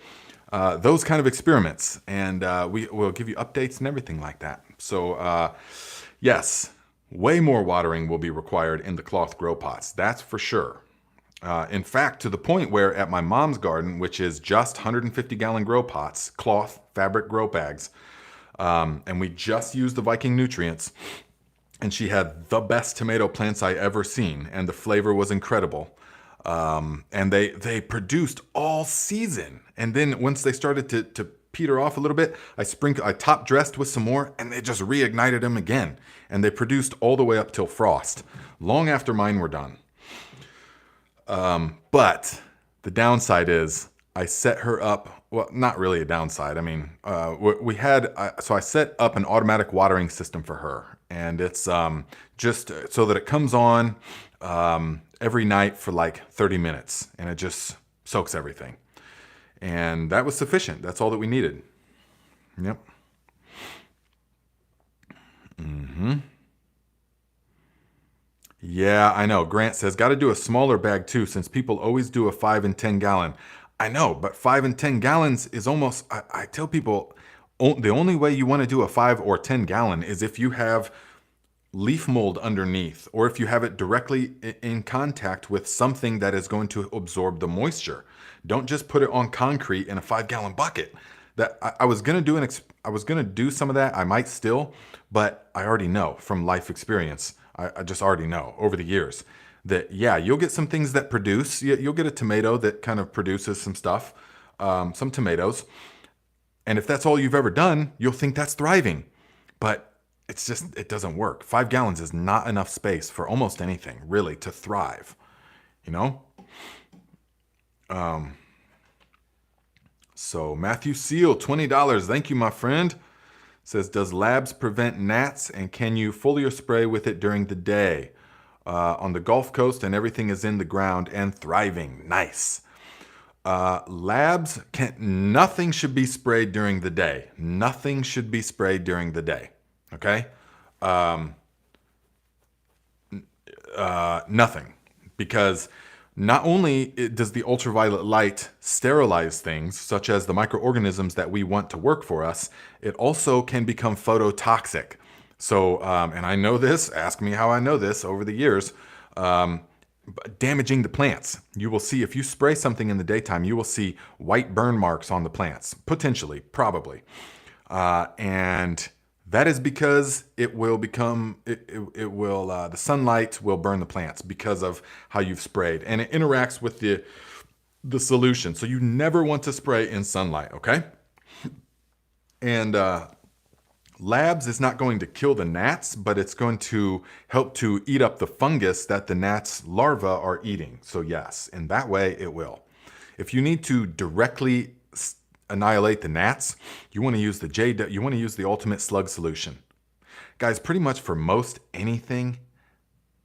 Those kind of experiments, and we will give you updates and everything like that. So yes, way more watering will be required in the cloth grow pots. That's for sure. In fact, to the point where at my mom's garden, which is just 150-gallon grow pots, cloth fabric grow bags, and we just used the Viking nutrients, and she had the best tomato plants I ever seen, and the flavor was incredible. And they produced all season. And then once they started to peter off a little bit, I top dressed with some more, and they just reignited them again. And they produced all the way up till frost, long after mine were done. But the downside is I set her up, well, not really a downside. I mean, so I set up an automatic watering system for her, and it's just so that it comes on every night for like 30 minutes, and it just soaks everything. And that was sufficient. That's all that we needed. Yep. Yeah, I know. Grant says, got to do a smaller bag too, since people always do a 5 and 10 gallon. I know, but 5 and 10 gallons is almost, I tell people, the only way you want to do a 5 or 10 gallon is if you have leaf mold underneath, or if you have it directly in contact with something that is going to absorb the moisture. Don't just put it on concrete in a 5-gallon bucket. That I was gonna do some of that. I might still, but I already know from life experience. I just already know over the years that, yeah, you'll get some things that produce. You'll get a tomato that kind of produces some stuff, some tomatoes. And if that's all you've ever done, you'll think that's thriving. But it doesn't work. 5 gallons is not enough space for almost anything, really, to thrive. So Matthew Seal, $20. Thank you, my friend. Says, does Labs prevent gnats, and can you foliar spray with it during the day? On the Gulf Coast, and everything is in the ground and thriving. Nice. Labs, nothing should be sprayed during the day. Nothing should be sprayed during the day. Okay? Nothing. Because not only does the ultraviolet light sterilize things, such as the microorganisms that we want to work for us, it also can become phototoxic. So, and I know this, ask me how I know this over the years, damaging the plants. You will see, if you spray something in the daytime, you will see white burn marks on the plants, potentially, probably. And that is because it will become, the sunlight will burn the plants because of how you've sprayed. And it interacts with the solution. So you never want to spray in sunlight, okay? And Labs is not going to kill the gnats, but it's going to help to eat up the fungus that the gnats' larvae are eating. So yes, in that way it will. If you need to directly annihilate the gnats, you want to use the ultimate slug solution. Guys, pretty much for most anything,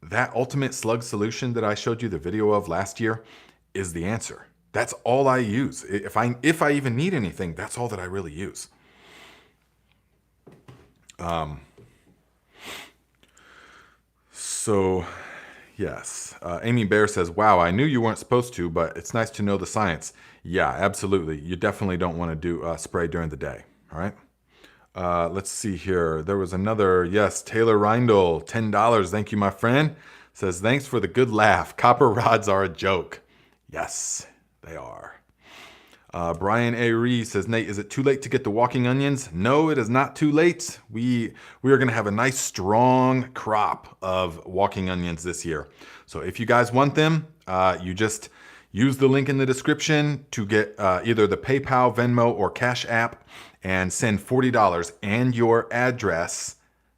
that ultimate slug solution that I showed you the video of last year is the answer. That's all I use. If I even need anything, that's all that I really use. So yes, Amy Bear says, wow, I knew you weren't supposed to, but it's nice to know the science. Yeah, absolutely. You definitely don't want to do spray during the day. All right. Let's see here. There was another, yes, Taylor Reindl, $10. Thank you, my friend. Says, thanks for the good laugh. Copper rods are a joke. Yes, they are. Brian A. Ree says, Nate, is it too late to get the walking onions? No, it is not too late. We are going to have a nice strong crop of walking onions this year. So if you guys want them, you just use the link in the description to get either the PayPal, Venmo, or CashApp, and send $40 and your address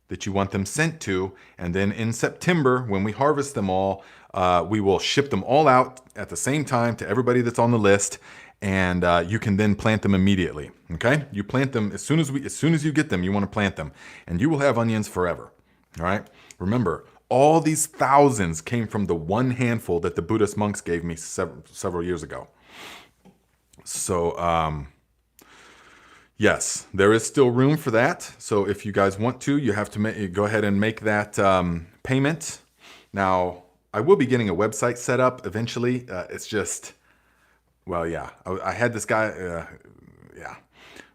that you want them sent to. And then in September, when we harvest them all, we will ship them all out at the same time to everybody that's on the list. and you can then plant them immediately. Okay, you plant them as soon as you get them. You want to plant them, and you will have onions forever. All right. Remember, all these thousands came from the one handful that the Buddhist monks gave me several years ago. So, yes, there is still room for that. So if you guys want to, you have to go ahead and make that payment. Now, I will be getting a website set up eventually. It's just, well, yeah, I had this guy, yeah.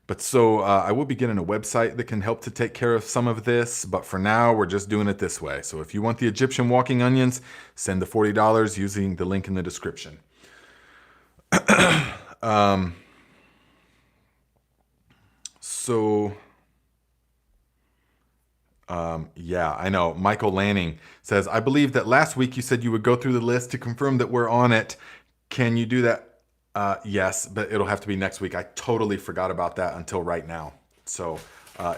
But so I will be getting a website that can help to take care of some of this. But for now, we're just doing it this way. So if you want the Egyptian walking onions, send the $40 using the link in the description. Yeah, I know. Michael Lanning says, I believe that last week you said you would go through the list to confirm that we're on it. Can you do that? Yes, but it'll have to be next week. I totally forgot about that until right now. So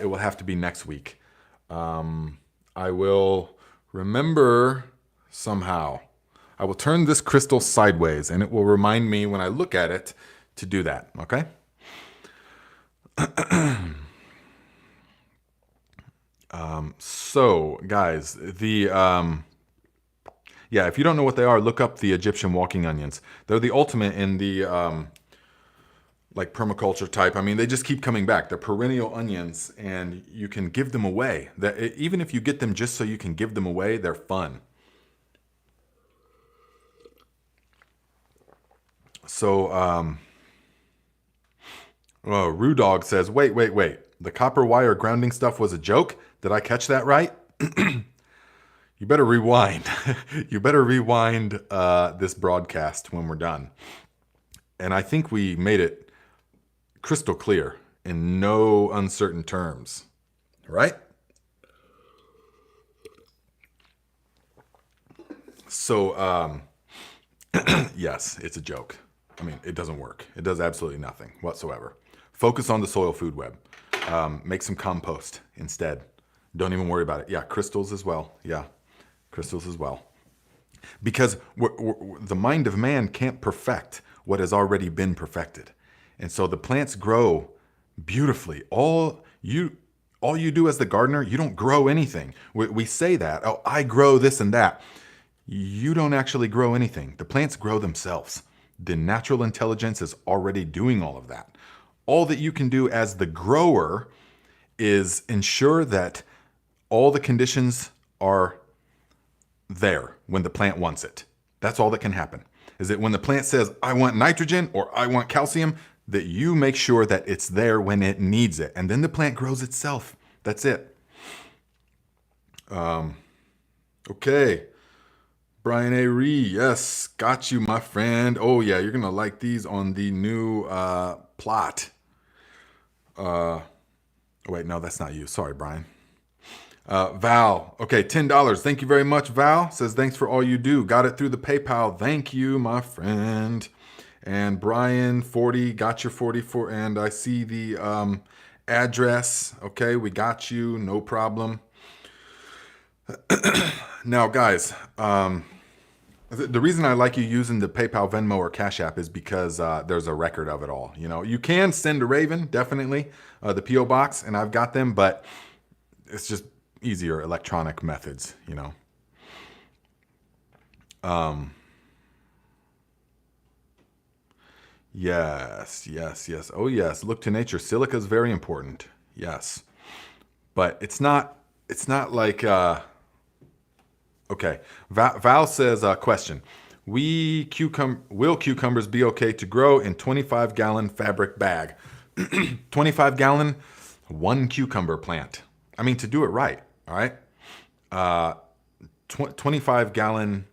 it will have to be next week. I will remember somehow. I will turn this crystal sideways and it will remind me when I look at it to do that. Okay? So guys, yeah, if you don't know what they are, look up the Egyptian walking onions. They're the ultimate in the like permaculture type. I mean, they just keep coming back. They're perennial onions, and you can give them away. Even if you get them just so you can give them away, they're fun. So, Rue Dog says, wait. The copper wire grounding stuff was a joke? Did I catch that right? You better rewind. You better rewind this broadcast when we're done. And I think we made it crystal clear in no uncertain terms. Right? So, yes, it's a joke. I mean, it doesn't work. It does absolutely nothing whatsoever. Focus on the soil food web. Make some compost instead. Don't even worry about it. Yeah, crystals as well. Yeah, crystals as well. Because the mind of man can't perfect what has already been perfected. And so the plants grow beautifully. All you do as the gardener, you don't grow anything. We say that, oh, I grow this and that. You don't actually grow anything. The plants grow themselves. The natural intelligence is already doing all of that. All that you can do as the grower is ensure that all the conditions are there when the plant wants it. That's all that can happen. Is that when the plant says, I want nitrogen or I want calcium, that you make sure that it's there when it needs it. And then the plant grows itself. That's it. Okay. Brian A. Ree, yes, got you, my friend. Oh, yeah, you're going to like these on the new plot. Wait, no, that's not you. Sorry, Brian. Val, okay, $10. Thank you very much, Val. Says, thanks for all you do. Got it through the PayPal. Thank you, my friend. And Brian, 40, got your 44. And I see the address. Okay, we got you. No problem. Now, guys, the reason I like you using the PayPal, Venmo, or Cash App is because there's a record of it all. You know, you can send a Raven, definitely, the P.O. Box, and I've got them, but it's just easier electronic methods, you know. Yes. Oh, yes. Look to nature. Silica is very important. Yes. But it's not like, okay. Val says, question. Will cucumbers be okay to grow in 25-gallon fabric bag? 25-gallon, one cucumber plant. I mean, to do it right, all right? 25-gallon,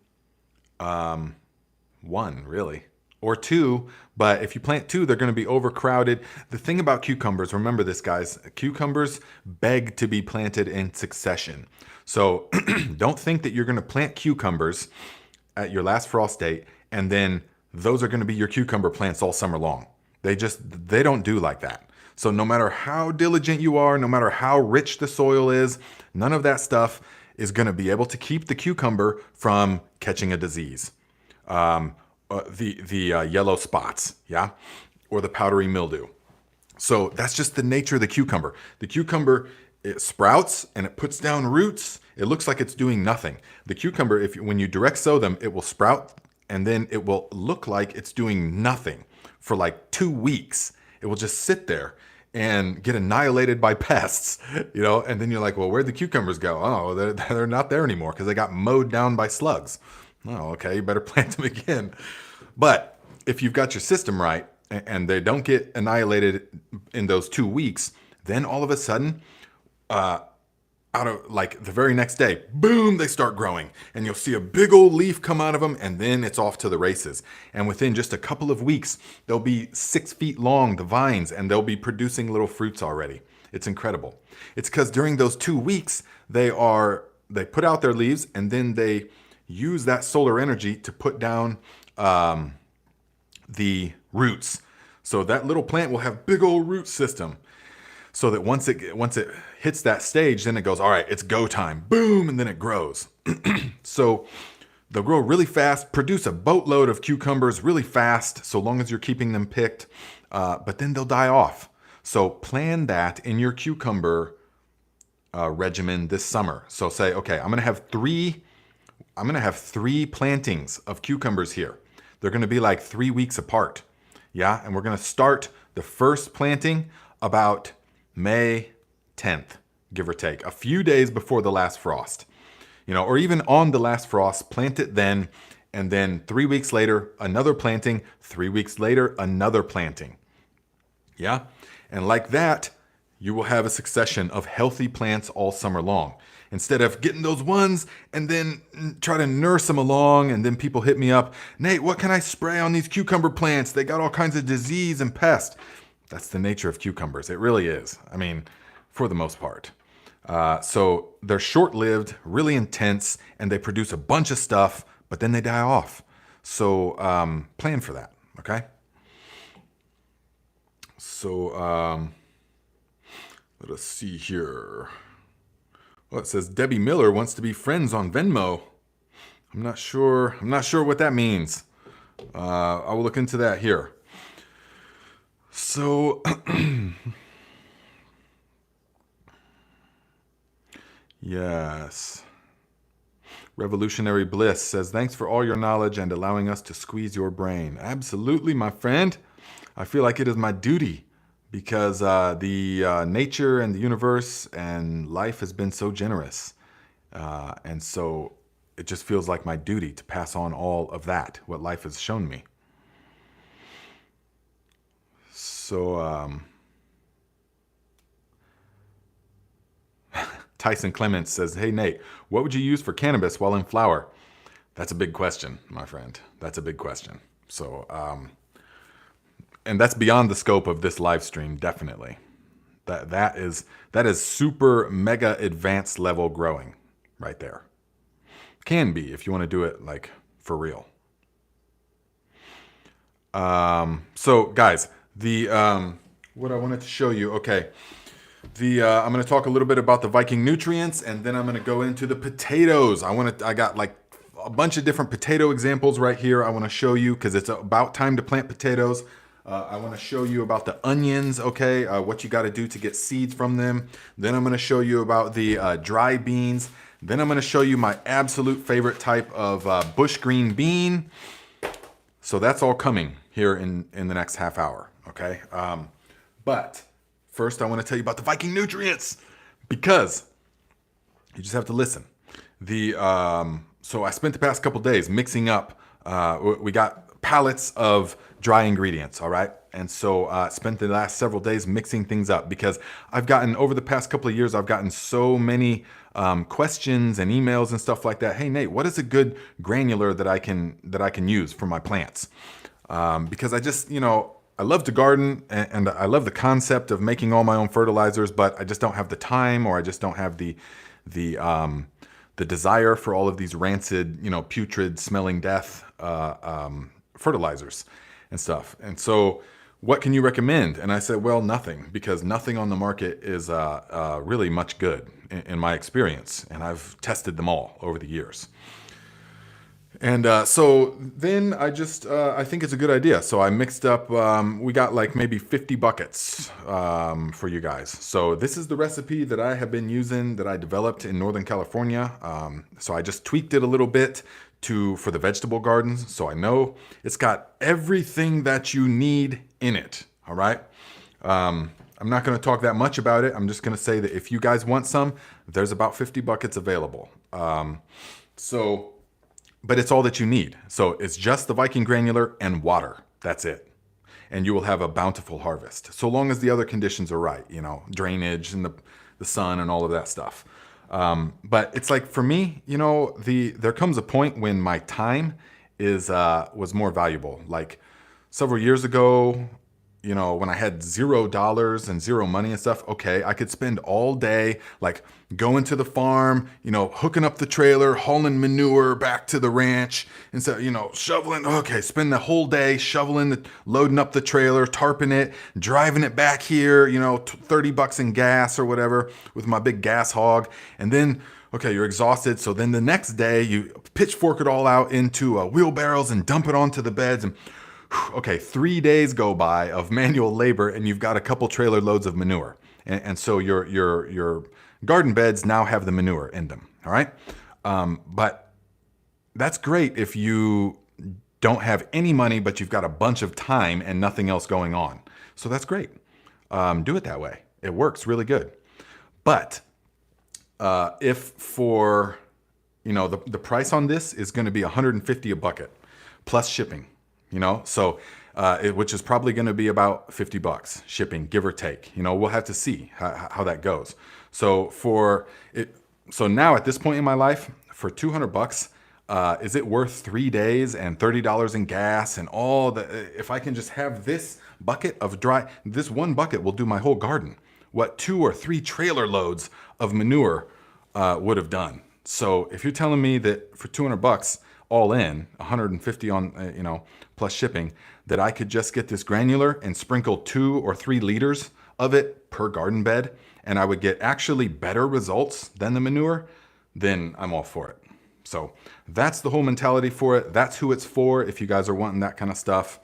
one, really. Or two, but if you plant two, they're going to be overcrowded. The thing about cucumbers, remember this, guys, cucumbers beg to be planted in succession. So don't think that you're going to plant cucumbers at your last frost date, and then those are going to be your cucumber plants all summer long. They don't do like that. So no matter how diligent you are, no matter how rich the soil is, none of that stuff is going to be able to keep the cucumber from catching a disease. the yellow spots, yeah, or the powdery mildew. So that's just the nature of the cucumber. The cucumber, it sprouts and it puts down roots. It looks like it's doing nothing. The cucumber, when you direct sow them, it will sprout and then it will look like it's doing nothing for like 2 weeks. It will just sit there and get annihilated by pests, and then you're like, well, where'd the cucumbers go? Oh, they're not there anymore because they got mowed down by slugs. Oh, okay, you better plant them again. But if you've got your system right and they don't get annihilated in those 2 weeks, then all of a sudden, out of like the very next day, boom, they start growing and you'll see a big old leaf come out of them and then it's off to the races. And within just a couple of weeks, they'll be 6 feet long, the vines, and they'll be producing little fruits already. It's incredible. It's because during those 2 weeks, they put out their leaves and then they use that solar energy to put down the roots. So that little plant will have big old root system. So that once it hits that stage, then it goes, all right, it's go time. Boom, and then it grows. So they'll grow really fast, produce a boatload of cucumbers really fast, so long as you're keeping them picked, but then they'll die off. So plan that in your cucumber regimen this summer. So say, okay, I'm gonna have three plantings of cucumbers here. They're gonna be like 3 weeks apart. Yeah, and we're gonna start the first planting about May 10th, give or take, a few days before the last frost, or even on the last frost, plant it then, and then 3 weeks later, another planting, 3 weeks later, another planting. Yeah. And like that, you will have a succession of healthy plants all summer long. Instead of getting those ones and then try to nurse them along, and then people hit me up, Nate, what can I spray on these cucumber plants? They got all kinds of disease and pest. That's the nature of cucumbers. It really is. I mean, for the most part. So they're short-lived, really intense, and they produce a bunch of stuff, but then they die off. So plan for that, okay? So let us see here. Well, it says Debbie Miller wants to be friends on Venmo. I'm not sure what that means. I will look into that here. So, yes. Revolutionary Bliss says, thanks for all your knowledge and allowing us to squeeze your brain. Absolutely, my friend. I feel like it is my duty because the nature and the universe and life has been so generous. And so it just feels like my duty to pass on all of that, what life has shown me. So, Tyson Clements says, hey, Nate, what would you use for cannabis while in flower? That's a big question, my friend. That's a big question. So, and that's beyond the scope of this live stream, definitely. That is super mega advanced level growing right there. Can be if you want to do it like for real. So guys, what I wanted to show you, okay. I'm going to talk a little bit about the Viking nutrients, and then I'm going to go into the potatoes. I got like a bunch of different potato examples right here. I want to show you because it's about time to plant potatoes. I want to show you about the onions, okay, what you got to do to get seeds from them. Then I'm going to show you about the dry beans. Then I'm going to show you my absolute favorite type of bush green bean. So that's all coming here in the next half hour, okay? But first I want to tell you about the Viking nutrients because you just have to listen. So I spent the past couple days mixing up, we got pallets of dry ingredients, all right? And so I spent the last several days mixing things up because over the past couple of years, I've gotten so many questions and emails and stuff like that. Hey, Nate, what is a good granular that I can use for my plants? Because I just, I love to garden and I love the concept of making all my own fertilizers, but I just don't have the time, or I just don't have the desire for all of these rancid, putrid smelling death fertilizers and stuff. And so what can you recommend? And I said, well, nothing, because nothing on the market is really much good in my experience. And I've tested them all over the years. And so then I think it's a good idea. So I mixed up, we got like maybe 50 buckets for you guys. So this is the recipe that I have been using that I developed in Northern California. So I just tweaked it a little bit for the vegetable gardens. So I know it's got everything that you need in it. All right. I'm not going to talk that much about it. I'm just going to say that if you guys want some, there's about 50 buckets available. But it's all that you need. So it's just the Viking Granular and water. That's it. And you will have a bountiful harvest. So long as the other conditions are right, you know, drainage and the sun and all of that stuff. But it's like for me, you know, there comes a point when my time was more valuable. Like several years ago, you know, when I had $0 and zero money and stuff, okay, I could spend all day like going to the farm, you know, hooking up the trailer, hauling manure back to the ranch, and so, you know, shoveling, okay, spend the whole day shoveling, loading up the trailer, tarping it, driving it back here, you know, 30 bucks in gas or whatever with my big gas hog. And then, okay, you're exhausted. So then the next day you pitchfork it all out into wheelbarrows and dump it onto the beds and okay, 3 days go by of manual labor and you've got a couple trailer loads of manure. And so your garden beds now have the manure in them, all right? But that's great if you don't have any money, but you've got a bunch of time and nothing else going on. So that's great. Do it that way. It works really good. But if for, you know, the price on this is going to be $150 a bucket plus shipping. You know, so which is probably going to be about 50 bucks shipping, give or take. You know, we'll have to see how that goes. So so now at this point in my life, for 200 bucks, is it worth 3 days and $30 in gas and all if I can just have this bucket of this one bucket will do my whole garden. What 2 or 3 trailer loads of manure would have done. So if you're telling me that for 200 bucks, all in, 150 on, you know, plus shipping, that I could just get this granular and sprinkle 2 or 3 liters of it per garden bed, and I would get actually better results than the manure, then I'm all for it. So that's the whole mentality for it. That's who it's for if you guys are wanting that kind of stuff.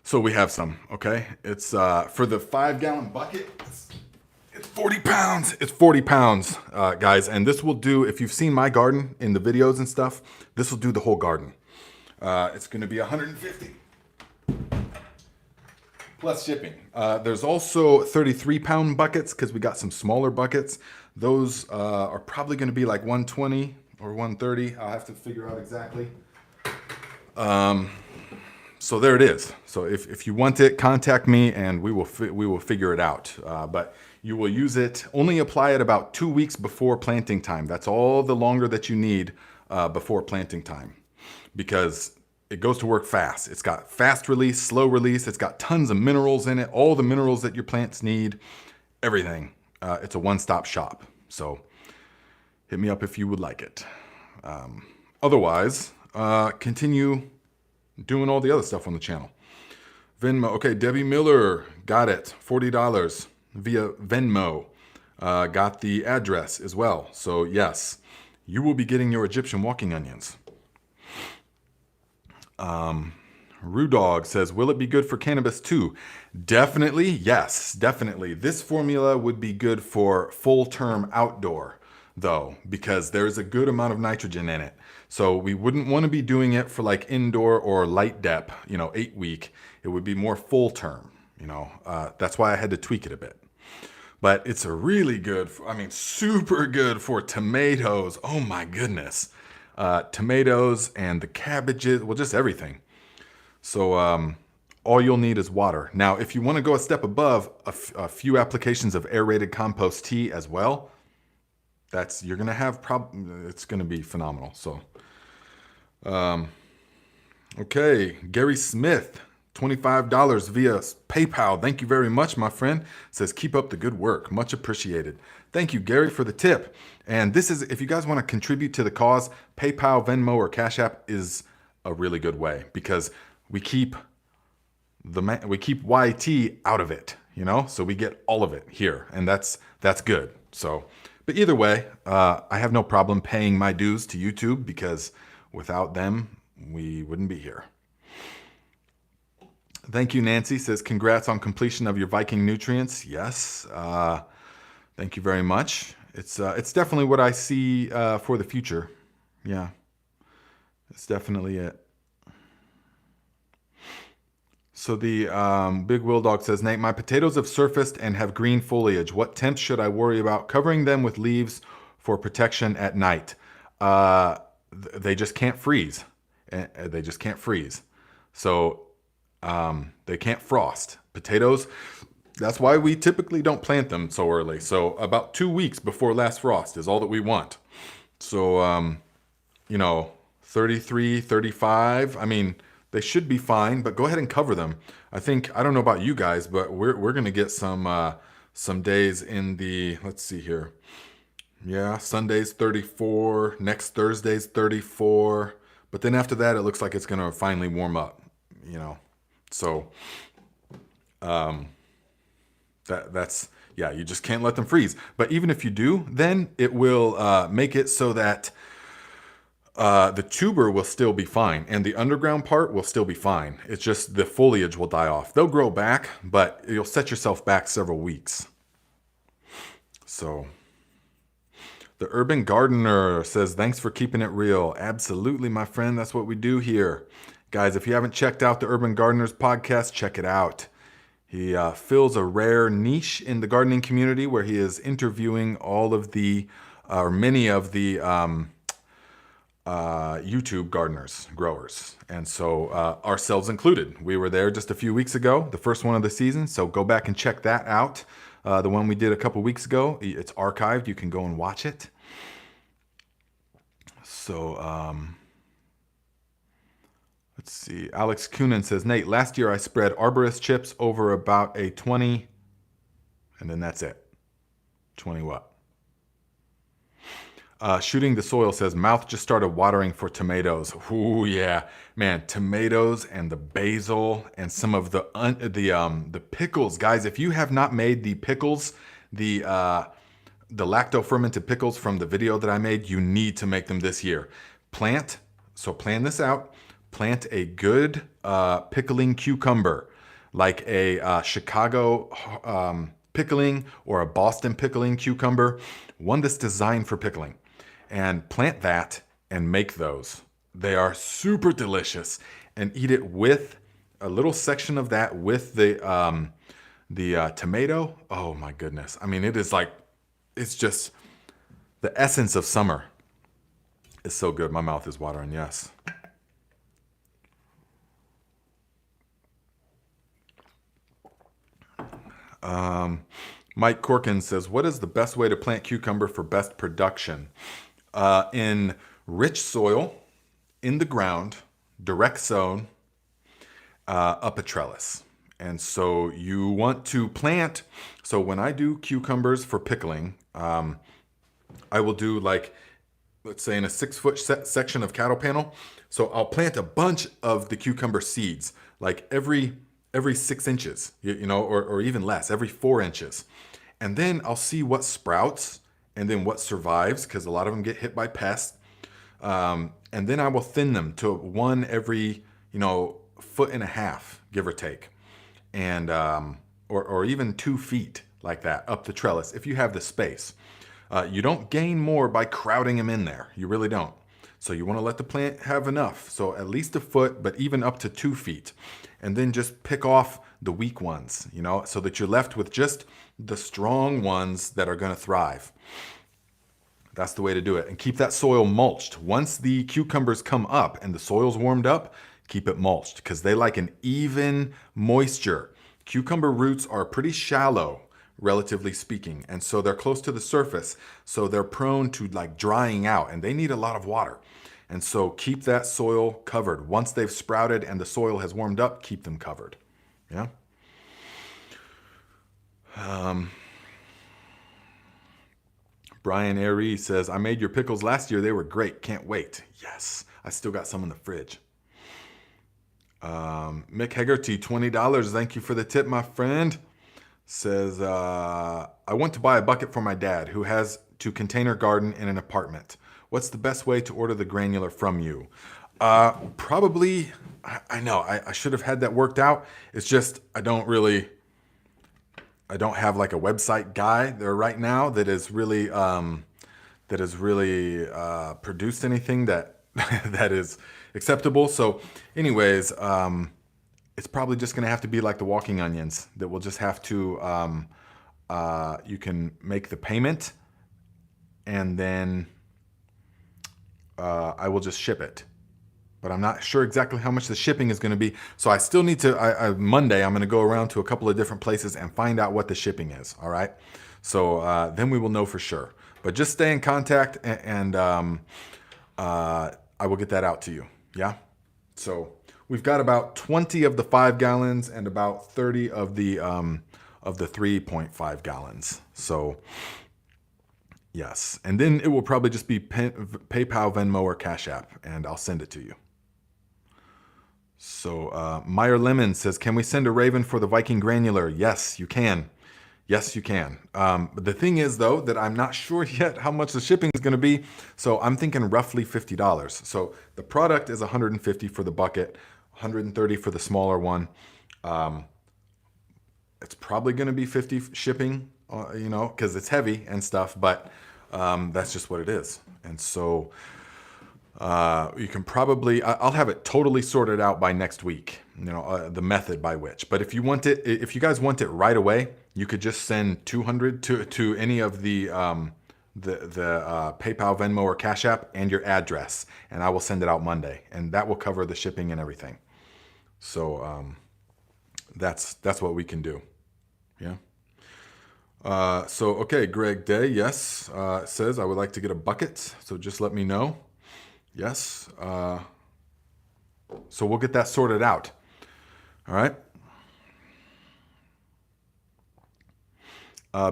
So we have some, okay? It's for the 5-gallon bucket, it's 40 pounds. It's 40 pounds, guys. And this will do, if you've seen my garden in the videos and stuff, this will do the whole garden. It's going to be 150 plus shipping. There's also 33-pound buckets because we got some smaller buckets. Those are probably going to be like 120 or 130. I'll have to figure out exactly. So there it is. So if you want it, contact me and we will figure it out. But you will use it, only apply it about 2 weeks before planting time. That's all the longer that you need before planting time because it goes to work fast. It's got fast release, slow release. It's got tons of minerals in it, all the minerals that your plants need, everything. It's a one-stop shop. So hit me up if you would like it. Otherwise, continue doing all the other stuff on the channel. Venmo, okay, Debbie Miller, got it, $40 via Venmo. Got the address as well. So yes, you will be getting your Egyptian walking onions. Rudog says, will it be good for cannabis too? Definitely, yes, definitely. This formula would be good for full-term outdoor though, because there's a good amount of nitrogen in it. So we wouldn't want to be doing it for like indoor or light dep, 8 week. It would be more full term, that's why I had to tweak it a bit. But it's a really good, super good for tomatoes. Oh my goodness. Tomatoes and the cabbages, well, just everything. So all you'll need is water. Now, if you want to go a step above, a few applications of aerated compost tea as well, you're going to have, it's going to be phenomenal. So, okay, Gary Smith, $25 via PayPal. Thank you very much, my friend. Says, keep up the good work. Much appreciated. Thank you, Gary, for the tip. And this is, if you guys want to contribute to the cause, PayPal, Venmo, or Cash App is a really good way because we keep YT out of it, so we get all of it here, and that's good. So But either way, I have no problem paying my dues to YouTube because without them, we wouldn't be here. Thank you, Nancy. Says, congrats on completion of your Viking nutrients. Yes. Thank you very much. It's definitely what I see for the future. Yeah. It's definitely it. So the Big Will Dog says, Nate, my potatoes have surfaced and have green foliage. What temps should I worry about covering them with leaves for protection at night? They just can't freeze. They just can't freeze. So they can't frost. Potatoes, that's why we typically don't plant them so early. So about 2 weeks before last frost is all that we want. So, 33, 35, I mean, they should be fine, but go ahead and cover them. I don't know about you guys, but we're going to get some days in the, let's see here. Yeah, Sunday's 34, next Thursday's 34. But then after that, it looks like it's going to finally warm up, So, that's, yeah, you just can't let them freeze. But even if you do, then it will make it so that the tuber will still be fine, and the underground part will still be fine. It's just the foliage will die off. They'll grow back, but you'll set yourself back several weeks. So, the Urban Gardener says, thanks for keeping it real. Absolutely, my friend. That's what we do here. Guys, if you haven't checked out the Urban Gardener's podcast, check it out. He fills a rare niche in the gardening community where he is interviewing all of the, or many of the, YouTube gardeners, growers. And so ourselves included. We were there just a few weeks ago, the first one of the season. So go back and check that out. The one we did a couple weeks ago, it's archived. You can go and watch it. So let's see. Alex Coonan says, Nate, last year I spread arborist chips over about a 20, and then that's it. 20 what? Shooting the Soil says, mouth just started watering for tomatoes. Ooh, yeah. Man, tomatoes and the basil and some of the pickles. Guys, if you have not made the pickles, the lacto-fermented pickles from the video that I made, you need to make them this year. Plan this out. Plant a good pickling cucumber, like a Chicago pickling or a Boston pickling cucumber, one that's designed for pickling. And plant that and make those. They are super delicious. And eat it with a little section of that with the tomato. Oh my goodness. I mean, it's just the essence of summer. It's so good. My mouth is watering, yes. Mike Corkin says, what is the best way to plant cucumber for best production? In rich soil, in the ground, direct sown, up a trellis. And so you want to plant, so when I do cucumbers for pickling, I will do let's say in a 6-foot section of cattle panel. So I'll plant a bunch of the cucumber seeds, like every 6 inches, or even less, every 4 inches. And then I'll see what sprouts and then what survives, because a lot of them get hit by pests. And then I will thin them to one every, 1.5 feet, give or take. And, or even 2 feet like that up the trellis, if you have the space. You don't gain more by crowding them in there. You really don't. So you want to let the plant have enough. So at least 1 foot, but even up to 2 feet. And then just pick off the weak ones, so that you're left with just the strong ones that are going to thrive. That's the way to do it. And keep that soil mulched. Once the cucumbers come up and the soil's warmed up, keep it mulched because they like an even moisture. Cucumber roots are pretty shallow, relatively speaking, and so they're close to the surface. So they're prone to drying out, and they need a lot of water. And so keep that soil covered. Once they've sprouted and the soil has warmed up, keep them covered. Yeah. Brian Airy says, I made your pickles last year. They were great. Can't wait. Yes. I still got some in the fridge. Mick Hegarty, $20. Thank you for the tip, my friend. Says, I went to buy a bucket for my dad who has to container garden in an apartment. What's the best way to order the granular from you? Probably, I know, I should have had that worked out. It's just, I don't have like a website guy there right now that is really, produced anything that, that is acceptable. So anyways, it's probably just going to have to be like the walking onions that we'll just have to, you can make the payment and then I will just ship it. But I'm not sure exactly how much the shipping is going to be. So I still need to, Monday, I'm going to go around to a couple of different places and find out what the shipping is. All right. So then we will know for sure. But just stay in contact and I will get that out to you. Yeah. So we've got about 20 of the 5 gallons and about 30 of the 3.5 gallons. So yes. And then it will probably just be PayPal, Venmo, or Cash App, and I'll send it to you. So Meyer Lemon says, can we send a raven for the Viking Granular? Yes, you can. Yes, you can. But the thing is, though, that I'm not sure yet how much the shipping is going to be. So I'm thinking roughly $50. So the product is $150 for the bucket, $130 for the smaller one. It's probably going to be $50 shipping, because it's heavy and stuff. But that's just what it is. And so you can probably, I'll have it totally sorted out by next week, the method by which. But if you guys want it right away, you could just send 200 to any of the PayPal, Venmo, or Cash App and your address, and I will send it out Monday, and that will cover the shipping and everything. So that's what we can do. Yeah. So okay, Greg Day, yes, says I would like to get a bucket, so just let me know. Yes. So we'll get that sorted out. All right.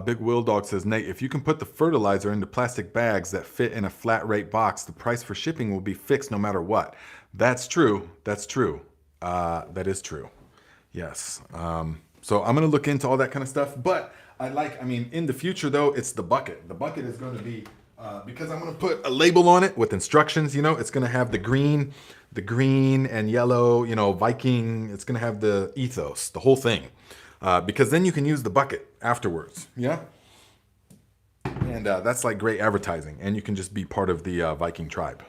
Big Will Dog says, Nate, if you can put the fertilizer into plastic bags that fit in a flat rate box, the price for shipping will be fixed no matter what. That's true. That's true. That is true. Yes. So I'm going to look into all that kind of stuff. But in the future, though, it's the bucket. The bucket is going to be, because I'm going to put a label on it with instructions, it's going to have the green and yellow, Viking. It's going to have the ethos, the whole thing. Because then you can use the bucket afterwards. Yeah. And that's like great advertising. And you can just be part of the Viking Tribe,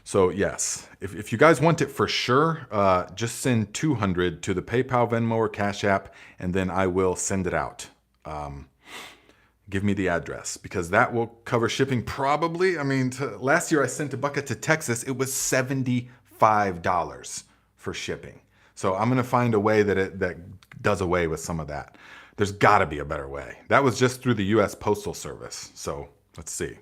So yes, if you guys want it for sure, just send 200 to the PayPal, Venmo, or Cash App, and then I will send it out. Give me the address, because that will cover shipping probably. Last year I sent a bucket to Texas. It was $75 for shipping. So I'm going to find a way that does away with some of that. There's got to be a better way. That was just through the U.S. Postal Service. So let's see.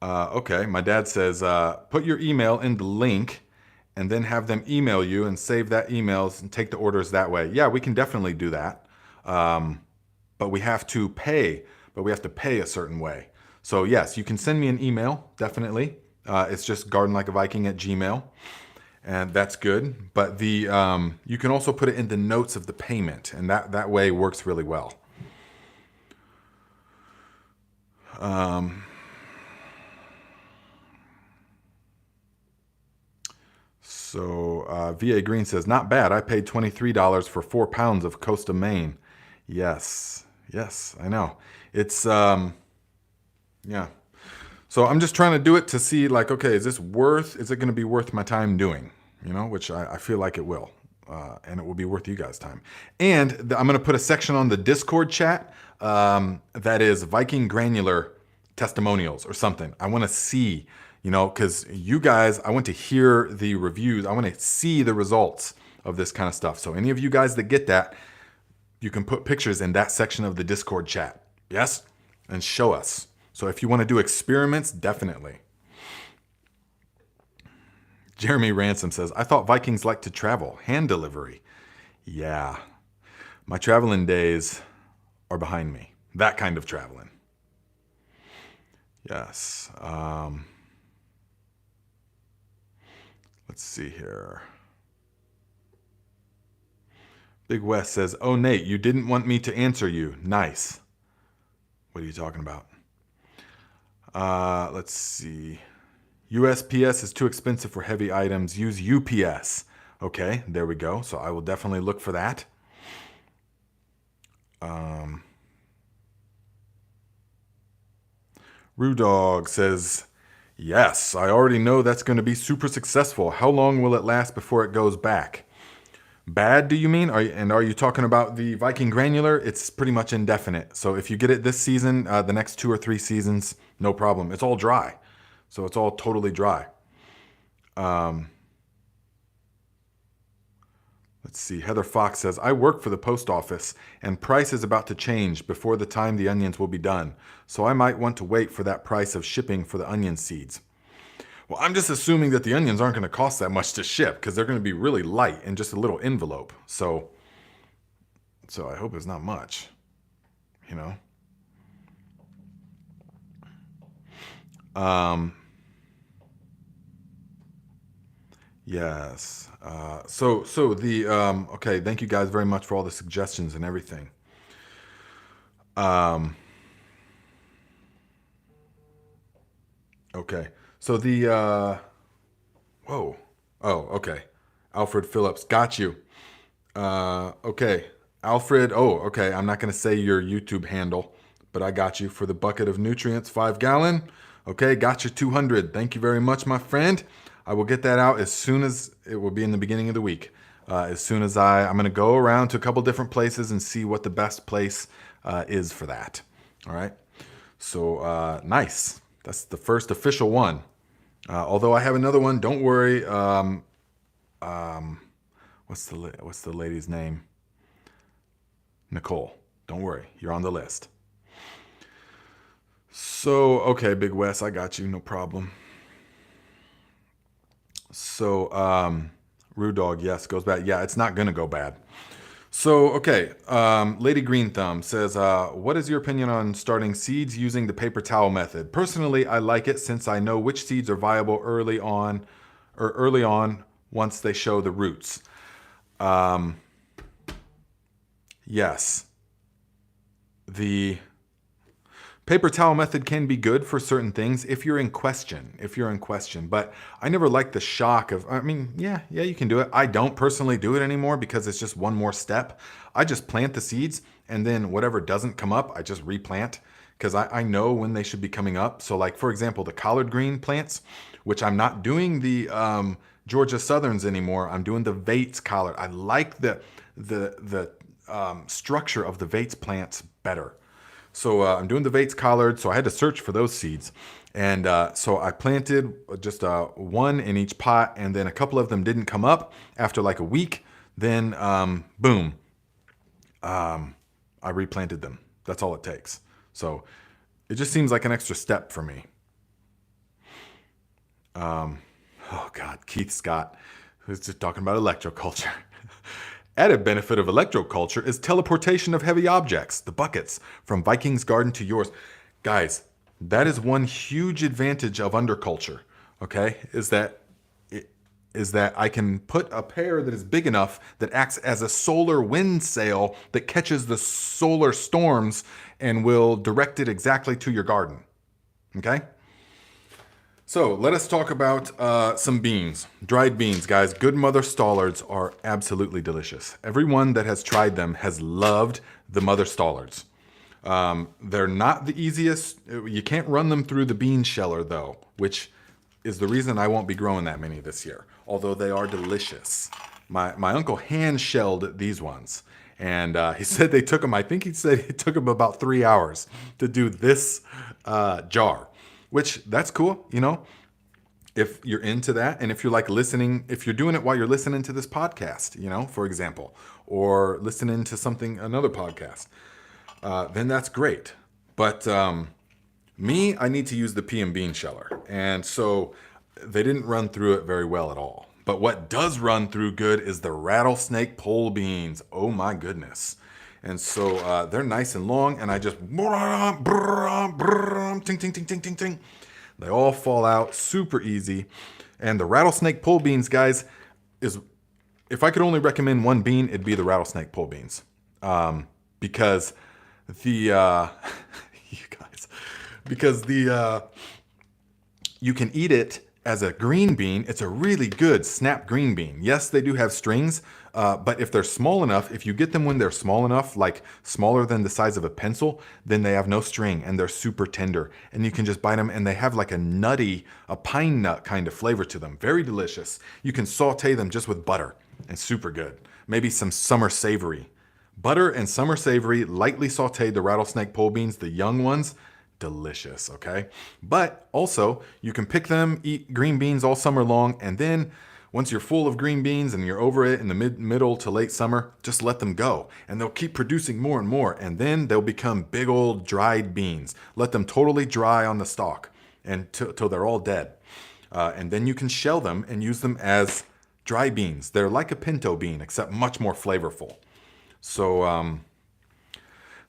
Okay, my dad says, put your email in the link and then have them email you and save that emails and take the orders that way. Yeah, we can definitely do that. But we have to pay a certain way. So yes, you can send me an email, definitely. It's just gardenlikeaviking@gmail.com. And that's good. But you can also put it in the notes of the payment, and that way works really well. So VA Green says, not bad. I paid $23 for 4 pounds of Costa Maine. Yes, I know. It's, yeah. So I'm just trying to do it to see, like, okay, is it going to be worth my time doing? Which I feel like it will. And it will be worth you guys' time. And I'm going to put a section on the Discord chat that is Viking Granular testimonials or something. I want to see, because you guys, I want to hear the reviews. I want to see the results of this kind of stuff. So any of you guys that get that, you can put pictures in that section of the Discord chat. Yes? And show us. So if you want to do experiments, definitely. Jeremy Ransom says, I thought Vikings like to travel. Hand delivery. Yeah. My traveling days are behind me. That kind of traveling. Yes. Let's see here. Big West says, "Oh, Nate, you didn't want me to answer you. Nice." What are you talking about? Let's see. USPS is too expensive for heavy items. Use UPS. Okay, there we go. So I will definitely look for that. Rudog says, "Yes, I already know that's going to be super successful. How long will it last before it goes back?" Bad, do you mean? Are you talking about the Viking Granular? It's pretty much indefinite. So if you get it this season, the next 2 or 3 seasons, no problem. It's all dry. So it's all totally dry. Let's see. Heather Fox says, "I work for the post office and price is about to change before the time the onions will be done. So I might want to wait for that price of shipping for the onion seeds." Well, I'm just assuming that the onions aren't going to cost that much to ship because they're going to be really light in just a little envelope. So I hope it's not much, you know. Yes. Okay, thank you guys very much for all the suggestions and everything. Okay. So whoa. Oh, okay. Alfred Phillips, got you. Okay. Alfred, okay. I'm not going to say your YouTube handle, but I got you for the bucket of nutrients, 5 gallon. Okay, got you 200. Thank you very much, my friend. I will get that out as soon as it will be in the beginning of the week. As soon as I'm going to go around to a couple different places and see what the best place is for that. All right. So nice. That's the first official one. Although I have another one. Don't worry. What's the lady's name? Nicole. Don't worry. You're on the list. So, okay, Big Wes, I got you. No problem. So, Rude Dog, yes, goes bad. Yeah, it's not going to go bad. So, okay, Lady Green Thumb says, "What is your opinion on starting seeds using the paper towel method? Personally, I like it since I know which seeds are viable early on once they show the roots." Yes. The paper towel method can be good for certain things if you're in question. But I never liked the shock of, yeah, you can do it. I don't personally do it anymore because it's just one more step. I just plant the seeds and then whatever doesn't come up, I just replant because I know when they should be coming up. So like, for example, the collard green plants, which I'm not doing the Georgia Southerns anymore. I'm doing the Vates collard. I like the structure of the Vates plants better. So I'm doing the Vates collard, so I had to search for those seeds. And so I planted just one in each pot, and then a couple of them didn't come up after like a week. Then, boom, I replanted them. That's all it takes. So it just seems like an extra step for me. Oh, God, Keith Scott, who's just talking about electroculture. Added benefit of electroculture is teleportation of heavy objects, the buckets, from Viking's garden to yours. Guys, that is one huge advantage of underculture, okay? Is that I can put a pair that is big enough that acts as a solar wind sail that catches the solar storms and will direct it exactly to your garden, okay? So let us talk about some beans. Dried beans, guys. Good Mother Stollards are absolutely delicious. Everyone that has tried them has loved the Mother Stollards. They're not the easiest. You can't run them through the bean sheller, though, which is the reason I won't be growing that many this year, although they are delicious. My uncle hand-shelled these ones, and he said they took him, I think he said it took him about 3 hours to do this jar. Which, that's cool, you know, if you're into that. And if you're like listening, if you're doing it while you're listening to this podcast, you know, for example, or listening to another podcast, then that's great. But me, I need to use the pea and bean sheller. And so they didn't run through it very well at all. But what does run through good is the rattlesnake pole beans. Oh my goodness. And so they're nice and long, and I just ting, ting, ting, ting, ting, ting. They all fall out super easy. And the rattlesnake pole beans, guys, is if I could only recommend one bean, it'd be the rattlesnake pole beans, because the you guys, because the you can eat it as a green bean. It's a really good snap green bean. Yes, they do have strings, but if they're small enough, if you get them when they're small enough, like smaller than the size of a pencil, then they have no string and they're super tender. And you can just bite them and they have like a nutty, a pine nut kind of flavor to them. Very delicious. You can saute them just with butter and super good. Maybe some summer savory. Butter and summer savory, lightly sauteed the rattlesnake pole beans, the young ones, delicious, okay? But also, you can pick them, eat green beans all summer long, and then once you're full of green beans and you're over it in the middle to late summer, just let them go. And they'll keep producing more and more, and then they'll become big old dried beans. Let them totally dry on the stalk and till they're all dead. And then you can shell them and use them as dry beans. They're like a pinto bean, except much more flavorful. So,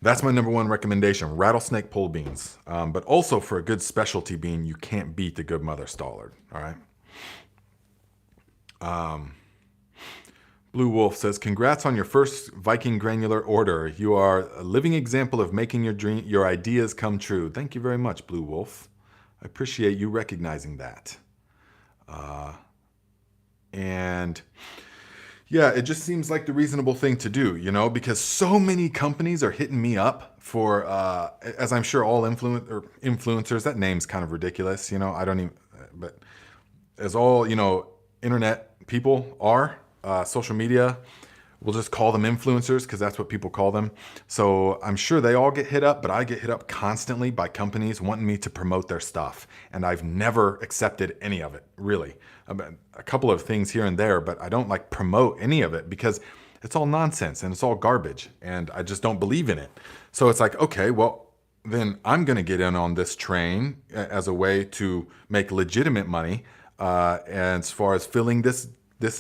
that's my number one recommendation, rattlesnake pole beans. But also for a good specialty bean, you can't beat the good mother Stallard, all right? Blue Wolf says, congrats on your first Viking Granular order. You are a living example of making your ideas come true. Thank you very much, Blue Wolf. I appreciate you recognizing that. And yeah, it just seems like the reasonable thing to do, you know, because so many companies are hitting me up for, as I'm sure all influencers, that name's kind of ridiculous, you know, I don't even, but as all, you know, internet people are, social media, we'll just call them influencers because that's what people call them. So I'm sure they all get hit up, but I get hit up constantly by companies wanting me to promote their stuff. And I've never accepted any of it, really. A couple of things here and there, but I don't like promote any of it because it's all nonsense and it's all garbage and I just don't believe in it. So it's like, okay, well, then I'm going to get in on this train as a way to make legitimate money as far as filling this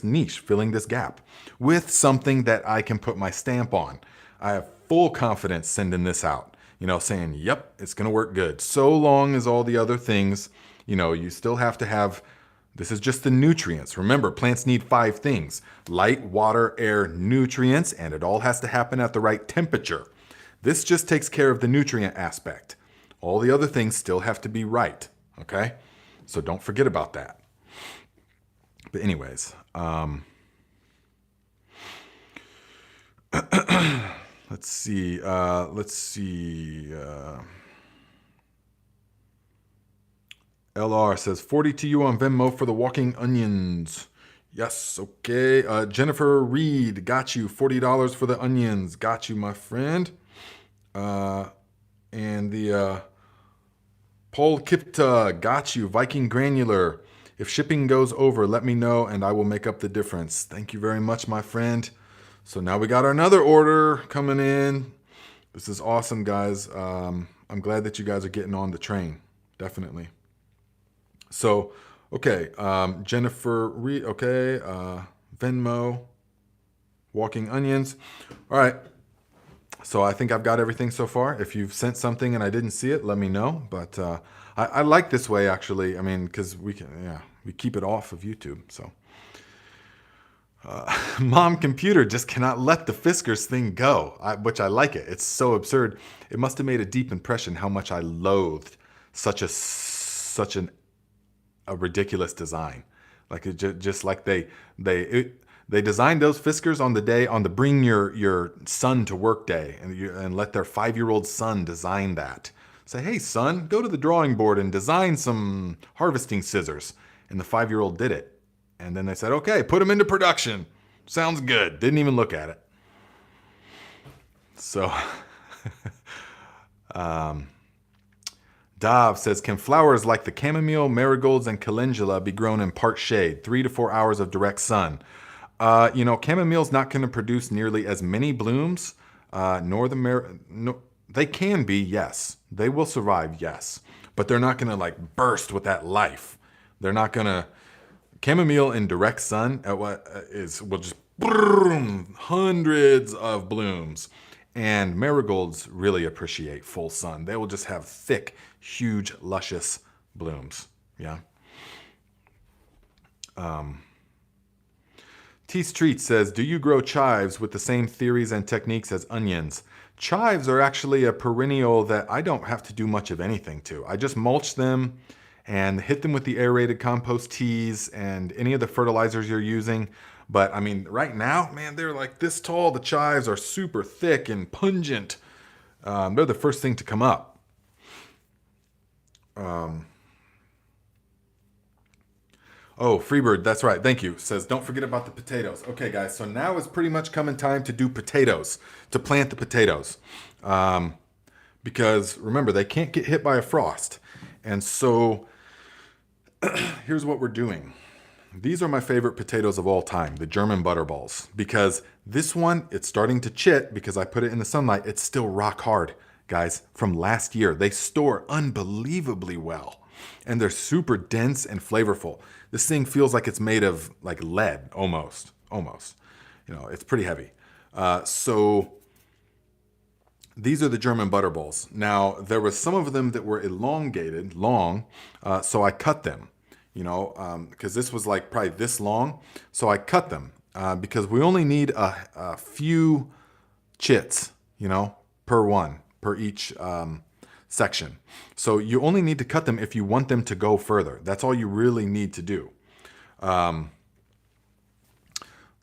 niche, filling this gap with something that I can put my stamp on. I have full confidence sending this out, you know, saying, yep, it's going to work good. So long as all the other things, you know, you still have to have, this is just the nutrients. Remember, plants need 5 things: light, water, air, nutrients, and it all has to happen at the right temperature. This just takes care of the nutrient aspect. All the other things still have to be right, okay? So don't forget about that. But anyways, let's see. LR says 40 to you on Venmo for the walking onions. Yes, okay. Jennifer Reed, got you $40 for the onions. Got you, my friend. And the Paul Kipta, got you. Viking Granular. If shipping goes over, let me know and I will make up the difference. Thank you very much, my friend. So now we got another order coming in. This is awesome, guys. I'm glad that you guys are getting on the train. Definitely. So, okay, Jennifer Reed, okay, Venmo, walking onions. All right. So I think I've got everything so far. If you've sent something and I didn't see it, let me know. But I like this way, actually. I mean, because we keep it off of YouTube. So Mom Computer just cannot let the Fiskars thing go, which I like it. It's so absurd. It must have made a deep impression how much I loathed such a ridiculous design. Like it just like they designed those Fiskars on the bring your son to work day and let their 5-year-old son design that. Say, hey son, go to the drawing board and design some harvesting scissors. And the 5-year-old did it. And then they said, okay, put them into production. Sounds good. Didn't even look at it. So Dav says, can flowers like the chamomile, marigolds, and calendula be grown in part shade, 3 to 4 hours of direct sun? Chamomile's not going to produce nearly as many blooms, nor they can be, yes. They will survive, yes. But they're not going to burst with that life. They're not going to. Chamomile in direct sun will just boom, hundreds of blooms. And marigolds really appreciate full sun. They will just have thick, huge, luscious blooms. Yeah. T Street says, do you grow chives with the same theories and techniques as onions? Chives are actually a perennial that I don't have to do much of anything to. I just mulch them and hit them with the aerated compost teas and any of the fertilizers you're using. But I mean, right now, man, they're like this tall. The chives are super thick and pungent. They're the first thing to come up. Oh, Freebird, that's right. Thank you. Says, don't forget about the potatoes. Okay, guys, so now is pretty much coming time to do potatoes, to plant the potatoes. Because remember, they can't get hit by a frost. And so here's what we're doing. These are my favorite potatoes of all time, the German butterballs. Because this one, it's starting to chit because I put it in the sunlight. It's still rock hard, guys, from last year. They store unbelievably well. And they're super dense and flavorful. This thing feels like it's made of like lead, almost. You know, it's pretty heavy. So these are the German butterballs. Now, there were some of them that were elongated, long, so I cut them, you know, because this was like probably this long. So I cut them because we only need a few chits, you know, per each section. So you only need to cut them if you want them to go further. That's all you really need to do. Let's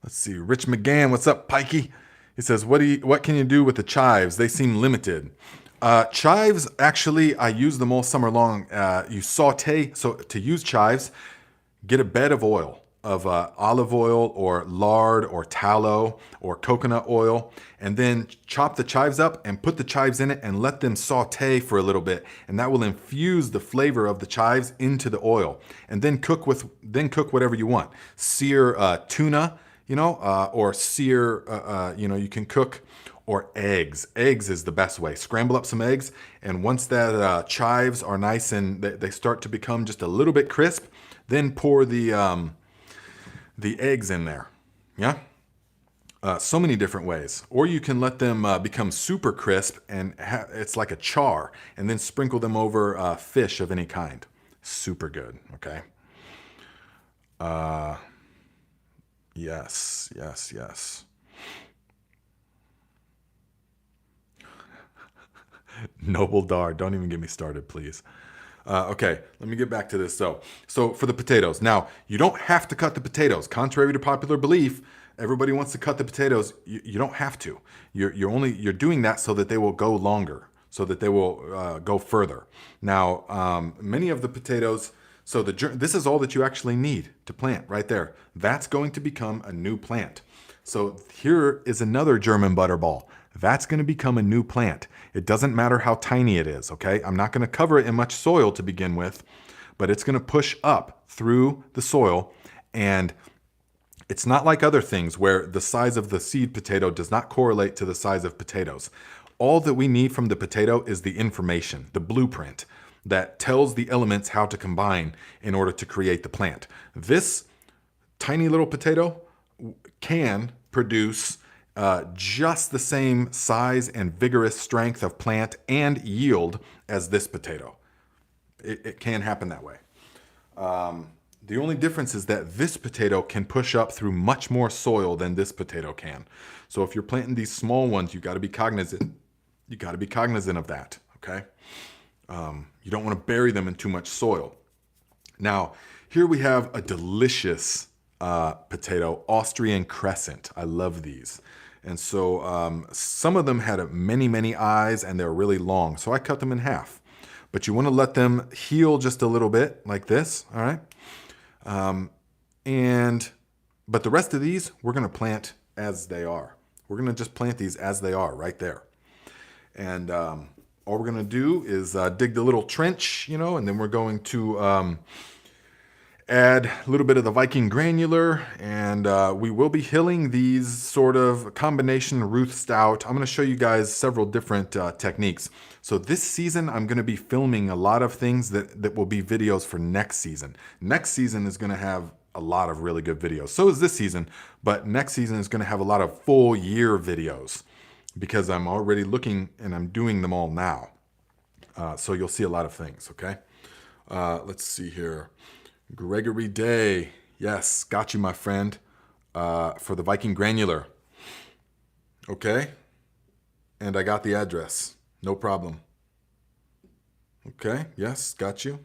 see. Rich McGann, what's up, Pikey? He says, what can you do with the chives? They seem limited. Chives, actually, I use them all summer long. You saute. So to use chives, get a bed of oil, of olive oil or lard or tallow or coconut oil, and then chop the chives up and put the chives in it and let them saute for a little bit, and that will infuse the flavor of the chives into the oil. And then cook whatever you want. Sear tuna, you know, or sear, you know, you can cook, or eggs. Eggs is the best way. Scramble up some eggs, and once that chives are nice and they start to become just a little bit crisp, then pour the eggs in there. Yeah? So many different ways. Or you can let them become super crisp and it's like a char, and then sprinkle them over fish of any kind. Super good, okay? Yes. Noble Dar, don't even get me started, please. Okay, let me get back to this. So for the potatoes. Now, you don't have to cut the potatoes. Contrary to popular belief, everybody wants to cut the potatoes. You don't have to. You're doing that so that they will go longer, so that they will go further. Now, many of the potatoes, so this is all that you actually need to plant right there. That's going to become a new plant. So here is another German butterball. That's going to become a new plant. It doesn't matter how tiny it is, okay? I'm not going to cover it in much soil to begin with, but it's going to push up through the soil, and it's not like other things where the size of the seed potato does not correlate to the size of potatoes. All that we need from the potato is the information, the blueprint that tells the elements how to combine in order to create the plant. This tiny little potato can produce just the same size and vigorous strength of plant and yield as this potato. It can happen that way. The only difference is that this potato can push up through much more soil than this potato can. So if you're planting these small ones, you got to be cognizant. You got to be cognizant of that. Okay. You don't want to bury them in too much soil. Now, here we have a delicious potato, Austrian crescent. I love these. And so some of them had many eyes and they're really long. So I cut them in half. But you want to let them heal just a little bit like this. All right. But the rest of these, we're going to plant as they are. We're going to just plant these as they are right there. And all we're going to do is dig the little trench, you know, and then we're going to add a little bit of the Viking Granular, and we will be hilling these sort of combination Ruth Stout. I'm going to show you guys several different techniques. So this season, I'm going to be filming a lot of things that will be videos for next season. Next season is going to have a lot of really good videos. So is this season, but next season is going to have a lot of full year videos because I'm already looking and I'm doing them all now. So you'll see a lot of things, okay? Let's see here. Gregory Day. Yes, got you, my friend. for the Viking Granular. Okay? And I got the address. No problem. Okay, yes, got you.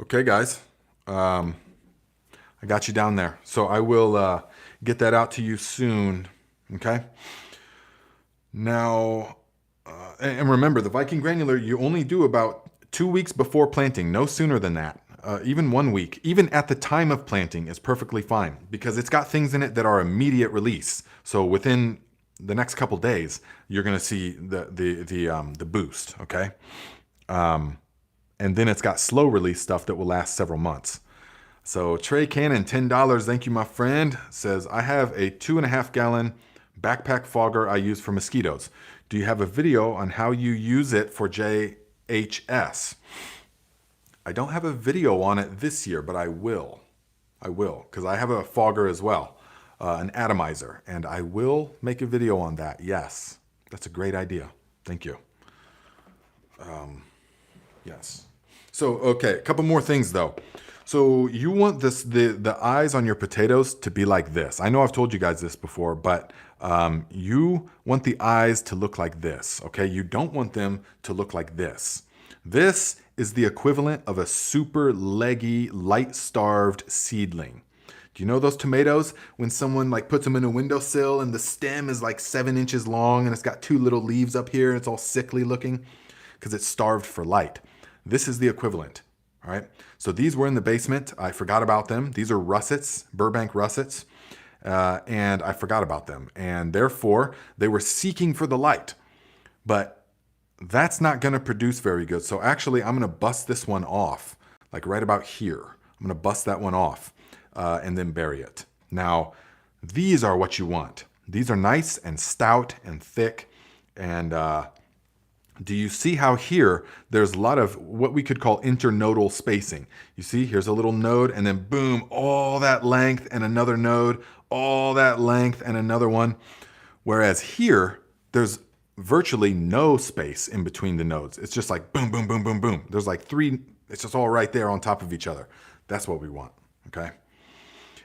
Okay, guys. I got you down there. So I will get that out to you soon. Okay? Now, and remember, the Viking Granular, you only do about 2 weeks before planting, no sooner than that. Even 1 week, even at the time of planting is perfectly fine because it's got things in it that are immediate release. So within the next couple days, you're going to see the boost, okay? And then it's got slow release stuff that will last several months. So Trey Cannon, $10, thank you, my friend, says, I have a 2.5 gallon backpack fogger I use for mosquitoes. Do you have a video on how you use it for JHS? I don't have a video on it this year, but I will. I will, because I have a fogger as well, an atomizer, and I will make a video on that. Yes, that's a great idea. Thank you. Yes. So, okay, a couple more things though. So you want the eyes on your potatoes to be like this. I know I've told you guys this before, but you want the eyes to look like this, okay? You don't want them to look like this. This is the equivalent of a super leggy, light-starved seedling. Do you know those tomatoes when someone like puts them in a windowsill and the stem is like 7 inches long and it's got 2 little leaves up here and it's all sickly looking because it's starved for light? This is the equivalent, all right? So these were in the basement. I forgot about them. These are russets, Burbank russets, and I forgot about them. And therefore, they were seeking for the light. But that's not going to produce very good. So actually, I'm going to bust this one off, like right about here. I'm going to bust that one off and then bury it. Now, these are what you want. These are nice and stout and thick. And do you see how here there's a lot of what we could call internodal spacing? You see, here's a little node and then boom, all that length and another node, all that length and another one. Whereas here, there's virtually no space in between the nodes. It's just like boom, boom, boom, boom, boom. There's like 3, it's just all right there on top of each other. That's what we want, okay?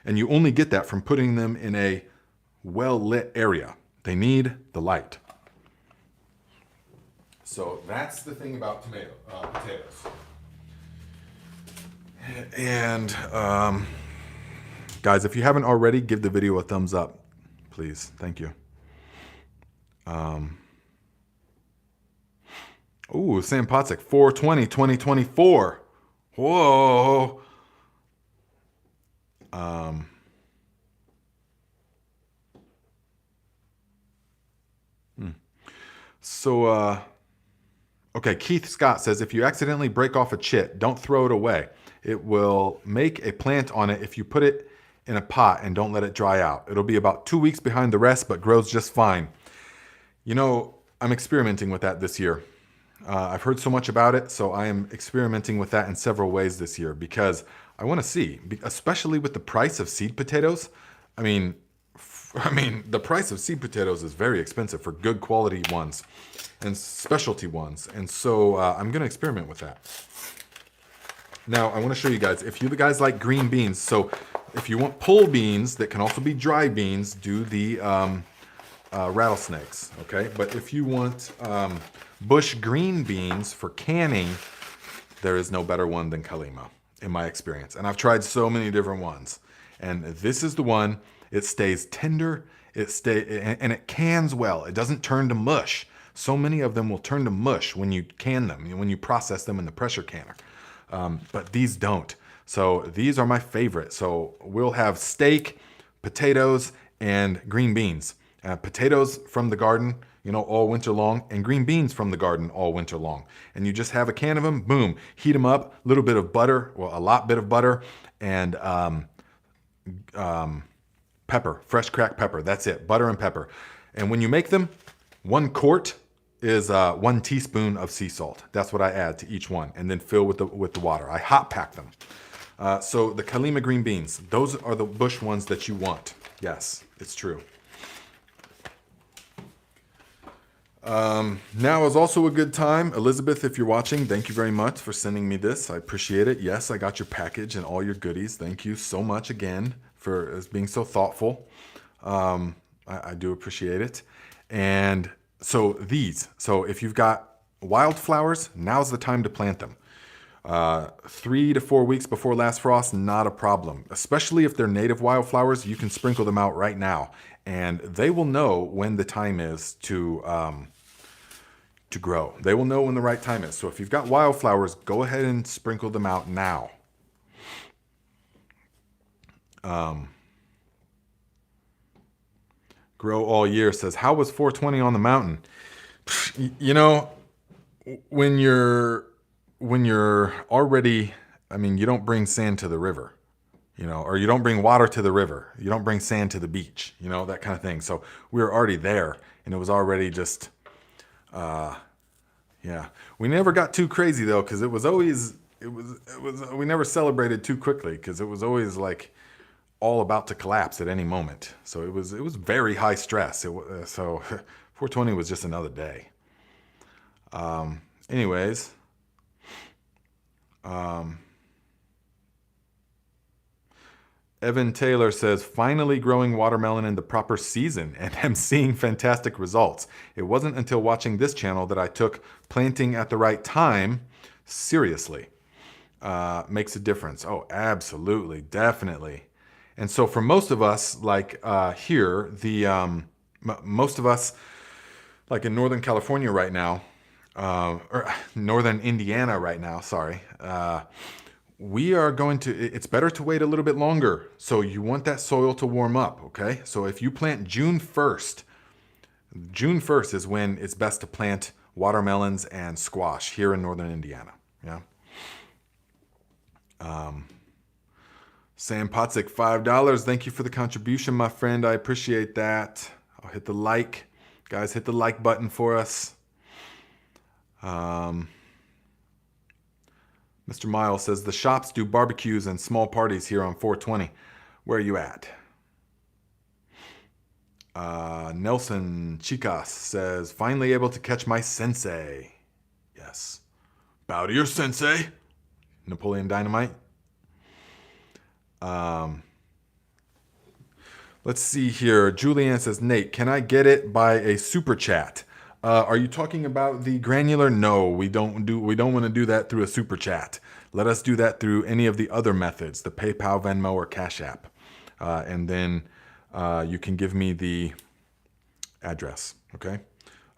And you only get that from putting them in a well-lit area. They need the light. So that's the thing about potatoes. And guys, if you haven't already, give the video a thumbs up, please. Thank you. Ooh, Sam Potzik, 4/20/2024. Whoa. So, okay, Keith Scott says, if you accidentally break off a chit, don't throw it away. It will make a plant on it if you put it in a pot and don't let it dry out. It'll be about 2 weeks behind the rest, but grows just fine. You know, I'm experimenting with that this year. I've heard so much about it, so I am experimenting with that in several ways this year because I want to see, especially with the price of seed potatoes. I mean, the price of seed potatoes is very expensive for good quality ones and specialty ones, and so I'm going to experiment with that. Now, I want to show you guys, if you guys like green beans, so if you want pole beans that can also be dry beans, do the rattlesnakes, okay? But if you want bush green beans for canning, there is no better one than Kalima, in my experience. And I've tried so many different ones. And this is the one, it stays tender, and it cans well. It doesn't turn to mush. So many of them will turn to mush when you can them, when you process them in the pressure canner. But these don't. So these are my favorite. So we'll have steak, potatoes, and green beans. Potatoes from the garden, you know, all winter long, and green beans from the garden all winter long. And you just have a can of them, boom, heat them up, a little bit of butter, well, a lot bit of butter, and pepper, fresh cracked pepper. That's it, butter and pepper. And when you make them, 1 quart is 1 teaspoon of sea salt. That's what I add to each one, and then fill with the water. I hot pack them. So the Kalima green beans, those are the bush ones that you want. Yes, it's true. Now is also a good time. Elizabeth, if you're watching, thank you very much for sending me this. I appreciate it. Yes, I got your package and all your goodies. Thank you so much again for being so thoughtful. I do appreciate it. And so if you've got wildflowers, now's the time to plant them. 3 to 4 weeks before last frost, not a problem. Especially if they're native wildflowers, you can sprinkle them out right now, and they will know when the time is to grow. They will know when the right time is. So if you've got wildflowers, go ahead and sprinkle them out now. Grow all year says, how was 420 on the mountain? You know, when you're already, I mean, you don't bring sand to the river, you know, or you don't bring water to the river. You don't bring sand to the beach, you know, that kind of thing. So we were already there, and it was already just, yeah. We never got too crazy though, because it was we never celebrated too quickly, because it was always like all about to collapse at any moment. So it was very high stress. So 420 was just another day. Anyways, Evan Taylor says, finally growing watermelon in the proper season, and I'm seeing fantastic results. It wasn't until watching this channel that I took planting at the right time seriously. Makes a difference. Oh, absolutely, definitely. And so for most of us, like here, most of us, like in Northern California right now, or Northern Indiana right now, sorry, we are going to, it's better to wait a little bit longer. So you want that soil to warm up, okay? So if you plant June 1st is when it's best to plant watermelons and squash here in Northern Indiana, yeah? Sam Potzik, $5. Thank you for the contribution, my friend. I appreciate that. I'll hit the like. Guys, hit the like button for us. Mr. Miles says, the shops do barbecues and small parties here on 420. Where are you at? Nelson Chicas says, finally able to catch my sensei. Yes. Bow to your sensei. Napoleon Dynamite. Let's see here. Julianne says, Nate, can I get it by a super chat? Are you talking about the Granular? No, we don't want to do that through a super chat. Let us do that through any of the other methods, the PayPal, Venmo, or CashApp. And then you can give me the address, okay?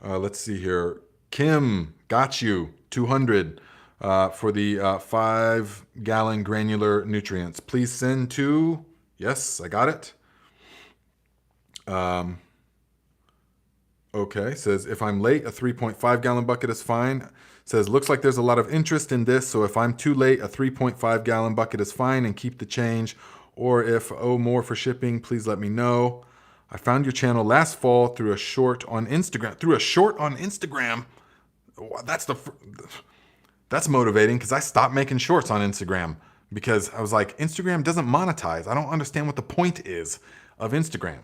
Let's see here. Kim, got you, 200 for the 5-gallon granular nutrients. Please send to, yes, I got it. Okay, says, if I'm late, a 3.5-gallon bucket is fine. Says, looks like there's a lot of interest in this, so if I'm too late, a 3.5-gallon bucket is fine and keep the change. Or if owe more for shipping, please let me know. I found your channel last fall through a short on Instagram. Through a short on Instagram? That's motivating, because I stopped making shorts on Instagram because I was like, Instagram doesn't monetize. I don't understand what the point is of Instagram.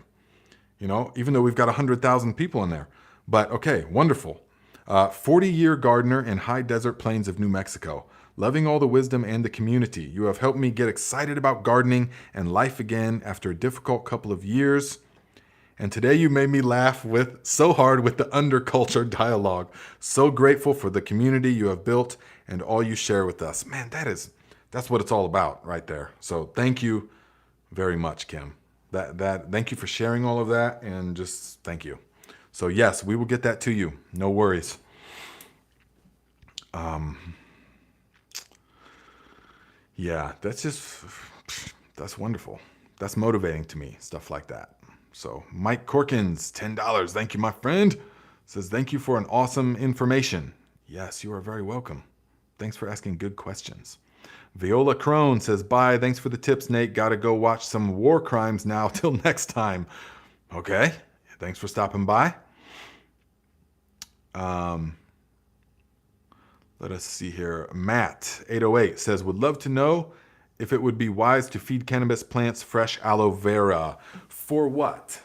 You know, even though we've got 100,000 people in there. But okay, wonderful. 40-year gardener in high desert plains of New Mexico. Loving all the wisdom and the community. You have helped me get excited about gardening and life again after a difficult couple of years. And today you made me laugh so hard with the underculture dialogue. So grateful for the community you have built and all you share with us. Man, that's what it's all about right there. So thank you very much, Kim. Thank you for sharing all of that, and just thank you. So yes, we will get that to you. No worries. Yeah, that's wonderful. That's motivating to me, stuff like that. So Mike Corkins, $10. Thank you, my friend. Says, thank you for an awesome information. Yes, you are very welcome. Thanks for asking good questions. Viola Crone says, bye. Thanks for the tips, Nate. Gotta go watch some war crimes now. Till next time. Okay. Thanks for stopping by. Let us see here. Matt, 808, says, would love to know if it would be wise to feed cannabis plants fresh aloe vera. For what?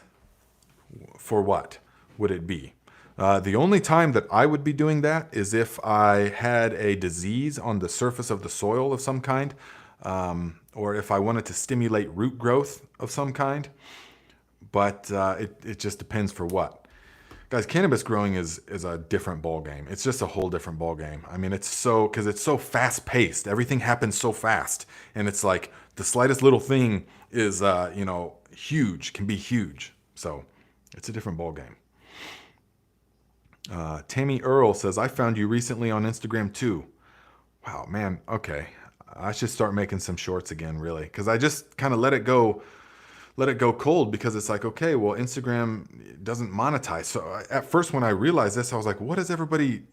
For what would it be? The only time that I would be doing that is if I had a disease on the surface of the soil of some kind. or if I wanted to stimulate root growth of some kind. But it just depends for what. Guys, cannabis growing is a different ball game. It's just a whole different ball game. I mean, because it's so fast paced. Everything happens so fast, and it's like the slightest little thing is huge, can be huge. So it's a different ball game. Tammy Earl says, I found you recently on Instagram too. Wow, man. Okay, I should start making some shorts again, really, because I just kind of let it go cold, because it's like, okay, well, Instagram doesn't monetize. So at first when I realized this, I was like, what is everybody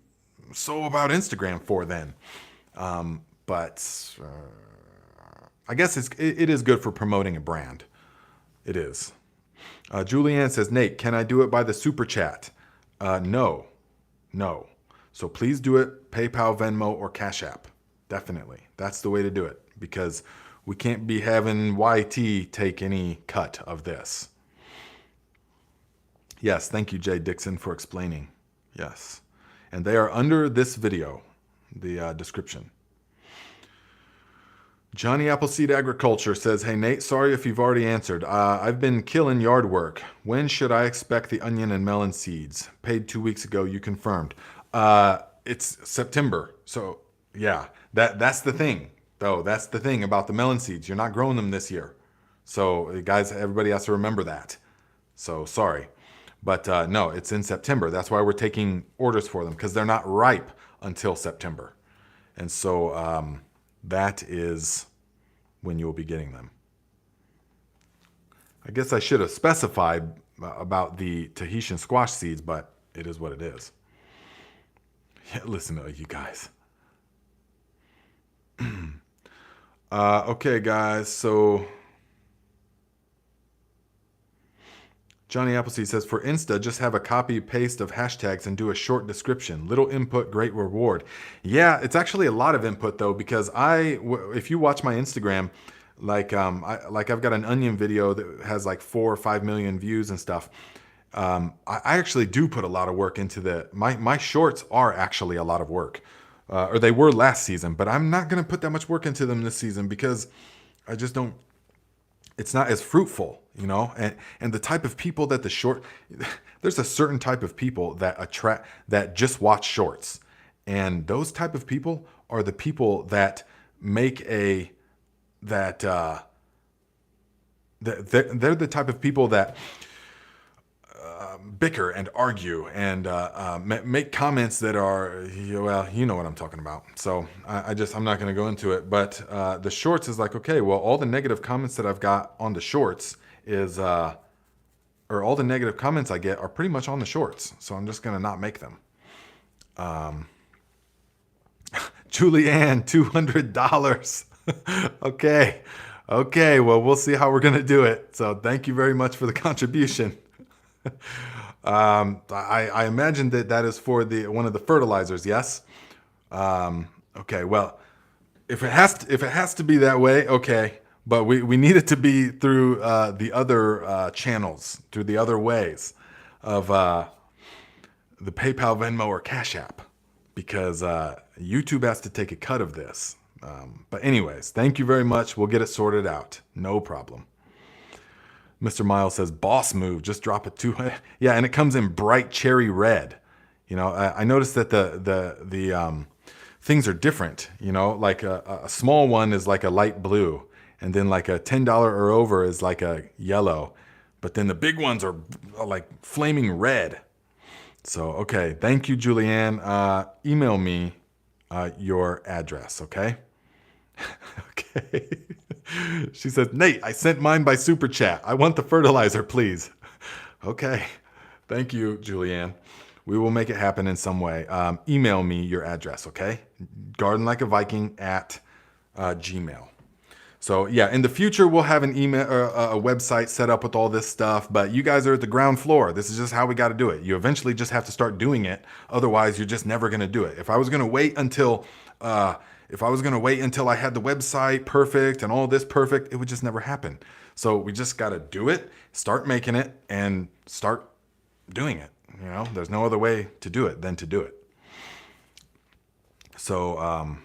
so about Instagram for then? But I guess it is good for promoting a brand. It is. Julianne says, Nate, can I do it by the super chat? No. So please do it PayPal, Venmo, or Cash App. Definitely. That's the way to do it, because we can't be having YT take any cut of this. Yes, thank you, Jay Dixon, for explaining. Yes. And they are under this video, the description. Johnny Appleseed Agriculture says, hey, Nate, sorry if you've already answered. I've been killing yard work. When should I expect the onion and melon seeds? Paid 2 weeks ago, you confirmed. It's September. So, yeah, that's the thing. Though that's the thing about the melon seeds. You're not growing them this year. So guys, everybody has to remember that. So sorry. But no, it's in September. That's why we're taking orders for them, because they're not ripe until September. And so that is when you'll be getting them. I guess I should have specified about the Tahitian squash seeds, but it is what it is. Yeah, listen to you guys. Okay, guys, so Johnny Appleseed says, for Insta, just have a copy paste of hashtags and do a short description. Little input, great reward. Yeah, it's actually a lot of input though, because if you watch my Instagram, I've got an onion video that has like 4 or 5 million views and stuff. I actually do put a lot of work into my shorts are actually a lot of work. Or they were last season, but I'm not going to put that much work into them this season, because I just don't, it's not as fruitful, and the type of people that there's a certain type of people that just watch shorts. And those type of people are the people that make they're the type of people that bicker and argue and make comments that are, well, you know what I'm talking about. So I'm not going to go into it. But the shorts is like, okay, well, all the negative comments that I've got on the shorts or all the negative comments I get are pretty much on the shorts. So I'm just going to not make them. Julianne, $200. Okay. Well, we'll see how we're going to do it. So thank you very much for the contribution. I imagine that is for one of the fertilizers. Yes. Okay. Well, if it has to be that way, okay. But we need it to be through the other channels, through the other ways of the PayPal, Venmo, or Cash App, because YouTube has to take a cut of this. But anyways, thank you very much. We'll get it sorted out. No problem. Mr. Miles says, boss move, just drop it to it. Yeah, and it comes in bright cherry red. I noticed that the things are different. Like a small one is like a light blue, and then like a $10 or over is like a yellow. But then the big ones are like flaming red. So, okay, thank you, Julianne. Email me your address, okay? Okay. She says, Nate, I sent mine by super chat. I want the fertilizer, please. Okay. Thank you, Julianne. We will make it happen in some way. Email me your address, okay? gardenlikeaviking at Gmail. So yeah, in the future, we'll have an email or a website set up with all this stuff, but you guys are at the ground floor. This is just how we got to do it. You eventually just have to start doing it. Otherwise, you're just never going to do it. If I was going to wait until I had the website perfect and all this perfect, it would just never happen. So we just got to do it, start making it, and start doing it. There's no other way to do it than to do it. So,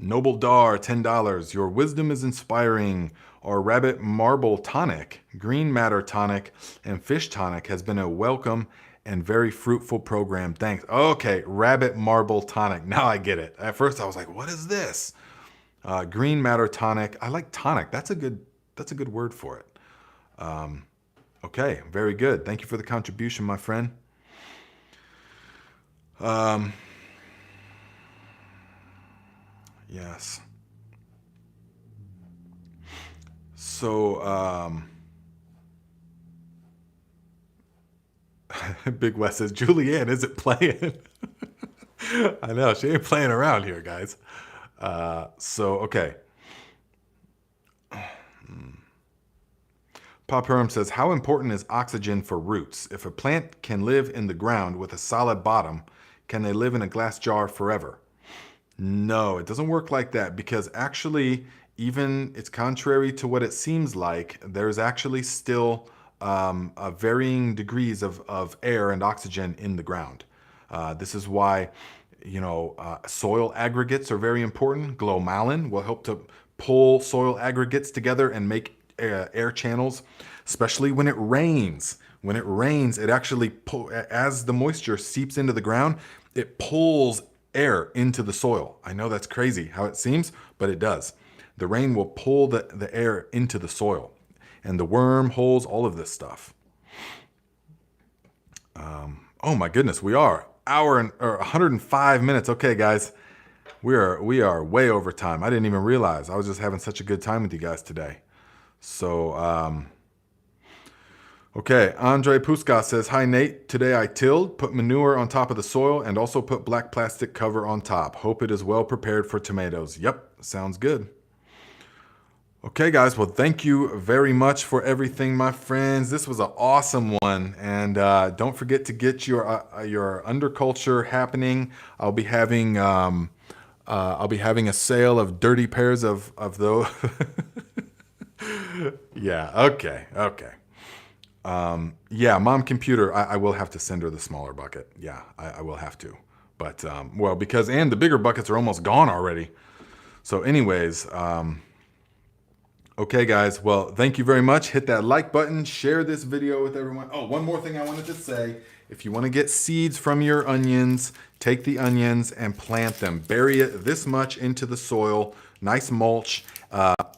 Noble Dar, $10. Your wisdom is inspiring. Our rabbit marble tonic, green matter tonic, and fish tonic has been a welcome and very fruitful program. Thanks. Okay, rabbit marble tonic. Now I get it. At first I was like, what is this? Green matter tonic. I like tonic. That's a good word for it. Okay, very good. Thank you for the contribution, my friend. Yes. So, Big West says, Julianne, is it playing? I know, she ain't playing around here, guys. Okay. Pop Herm says, how important is oxygen for roots? If a plant can live in the ground with a solid bottom, can they live in a glass jar forever? No, it doesn't work like that, because actually, even it's contrary to what it seems like, there's actually still varying degrees of air and oxygen in the ground. This is why, soil aggregates are very important. Glomalin will help to pull soil aggregates together and make air channels, especially when it rains. When it rains, it actually, as the moisture seeps into the ground, it pulls air into the soil. I know that's crazy how it seems, but it does. The rain will pull the air into the soil, and the wormholes, all of this stuff. Oh my goodness, we are 105 minutes. Okay, guys, we are way over time. I didn't even realize. I was just having such a good time with you guys today. So, okay, Andre Puska says, hi Nate, today I tilled, put manure on top of the soil, and also put black plastic cover on top. Hope it is well prepared for tomatoes. Yep, sounds good. Okay, guys, well, thank you very much for everything, my friends. This was an awesome one, and don't forget to get your underculture happening. I'll be having a sale of dirty pairs of those. Yeah, okay. Yeah, Mom Computer, I will have to send her the smaller bucket. Yeah, I will have to. But, and the bigger buckets are almost gone already. So anyways, okay, guys, well, thank you very much. Hit that like button, share this video with everyone. Oh, one more thing I wanted to say. If you want to get seeds from your onions, take the onions and plant them. Bury it this much into the soil, nice mulch.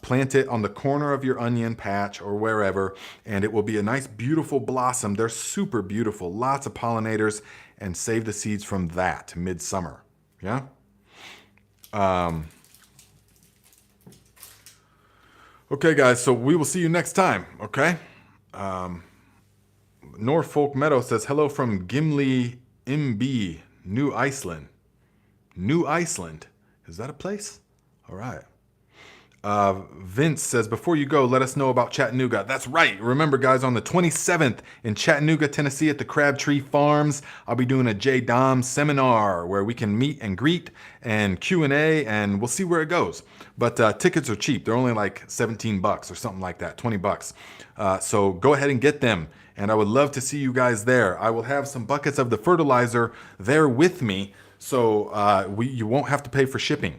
Plant it on the corner of your onion patch or wherever, and it will be a nice, beautiful blossom. They're super beautiful, lots of pollinators, and save the seeds from that midsummer. Yeah? Okay, guys, so we will see you next time, okay? Norfolk Meadow says, hello from Gimli MB, New Iceland. New Iceland? Is that a place? All right. Vince says, before you go, let us know about Chattanooga. That's right. Remember, guys, on the 27th in Chattanooga, Tennessee at the Crabtree Farms, I'll be doing a J-Dom seminar where we can meet and greet and Q&A, and we'll see where it goes. But tickets are cheap. They're only like $17 or something like that, $20. So go ahead and get them, and I would love to see you guys there. I will have some buckets of the fertilizer there with me, so you won't have to pay for shipping.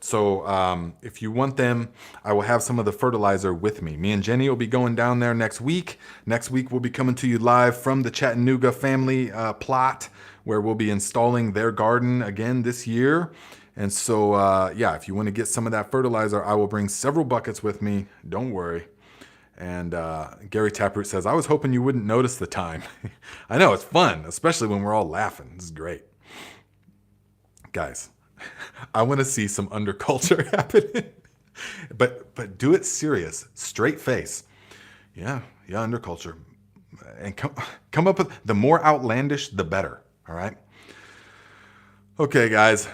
So if you want them, I will have some of the fertilizer with me. Me and Jenny will be going down there next week. Next week, we'll be coming to you live from the Chattanooga family plot, where we'll be installing their garden again this year. And so, yeah, if you want to get some of that fertilizer, I will bring several buckets with me. Don't worry. And Gary Taproot says, I was hoping you wouldn't notice the time. I know, it's fun, especially when we're all laughing. This is great. Guys, I want to see some underculture happening, but do it serious, straight face. Yeah, underculture, and come up with the more outlandish, the better. All right. Okay, guys,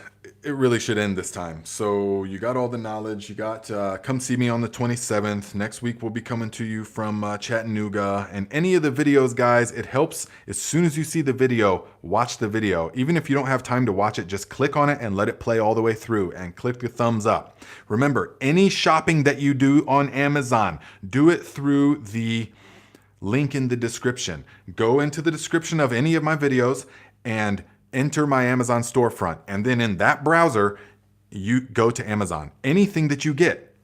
it really should end this time. So you got all the knowledge. You got come see me on the 27th. Next week we'll be coming to you from Chattanooga. And any of the videos, guys, it helps. As soon as you see the video, watch the video. Even if you don't have time to watch it, just click on it and let it play all the way through and click the thumbs up. Remember, any shopping that you do on Amazon, do it through the link in the description. Go into the description of any of my videos and enter my Amazon storefront. And then in that browser, you go to Amazon. Anything that you get,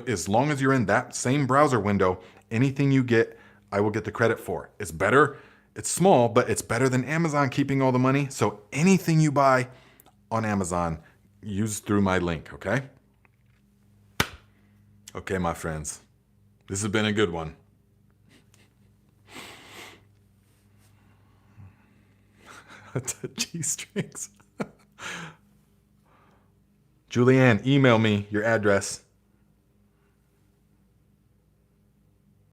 as long as you're in that same browser window, anything you get, I will get the credit for. It's better. It's small, but it's better than Amazon keeping all the money. So anything you buy on Amazon, use through my link, okay? Okay, my friends. This has been a good one. G-strings. Julianne, email me your address.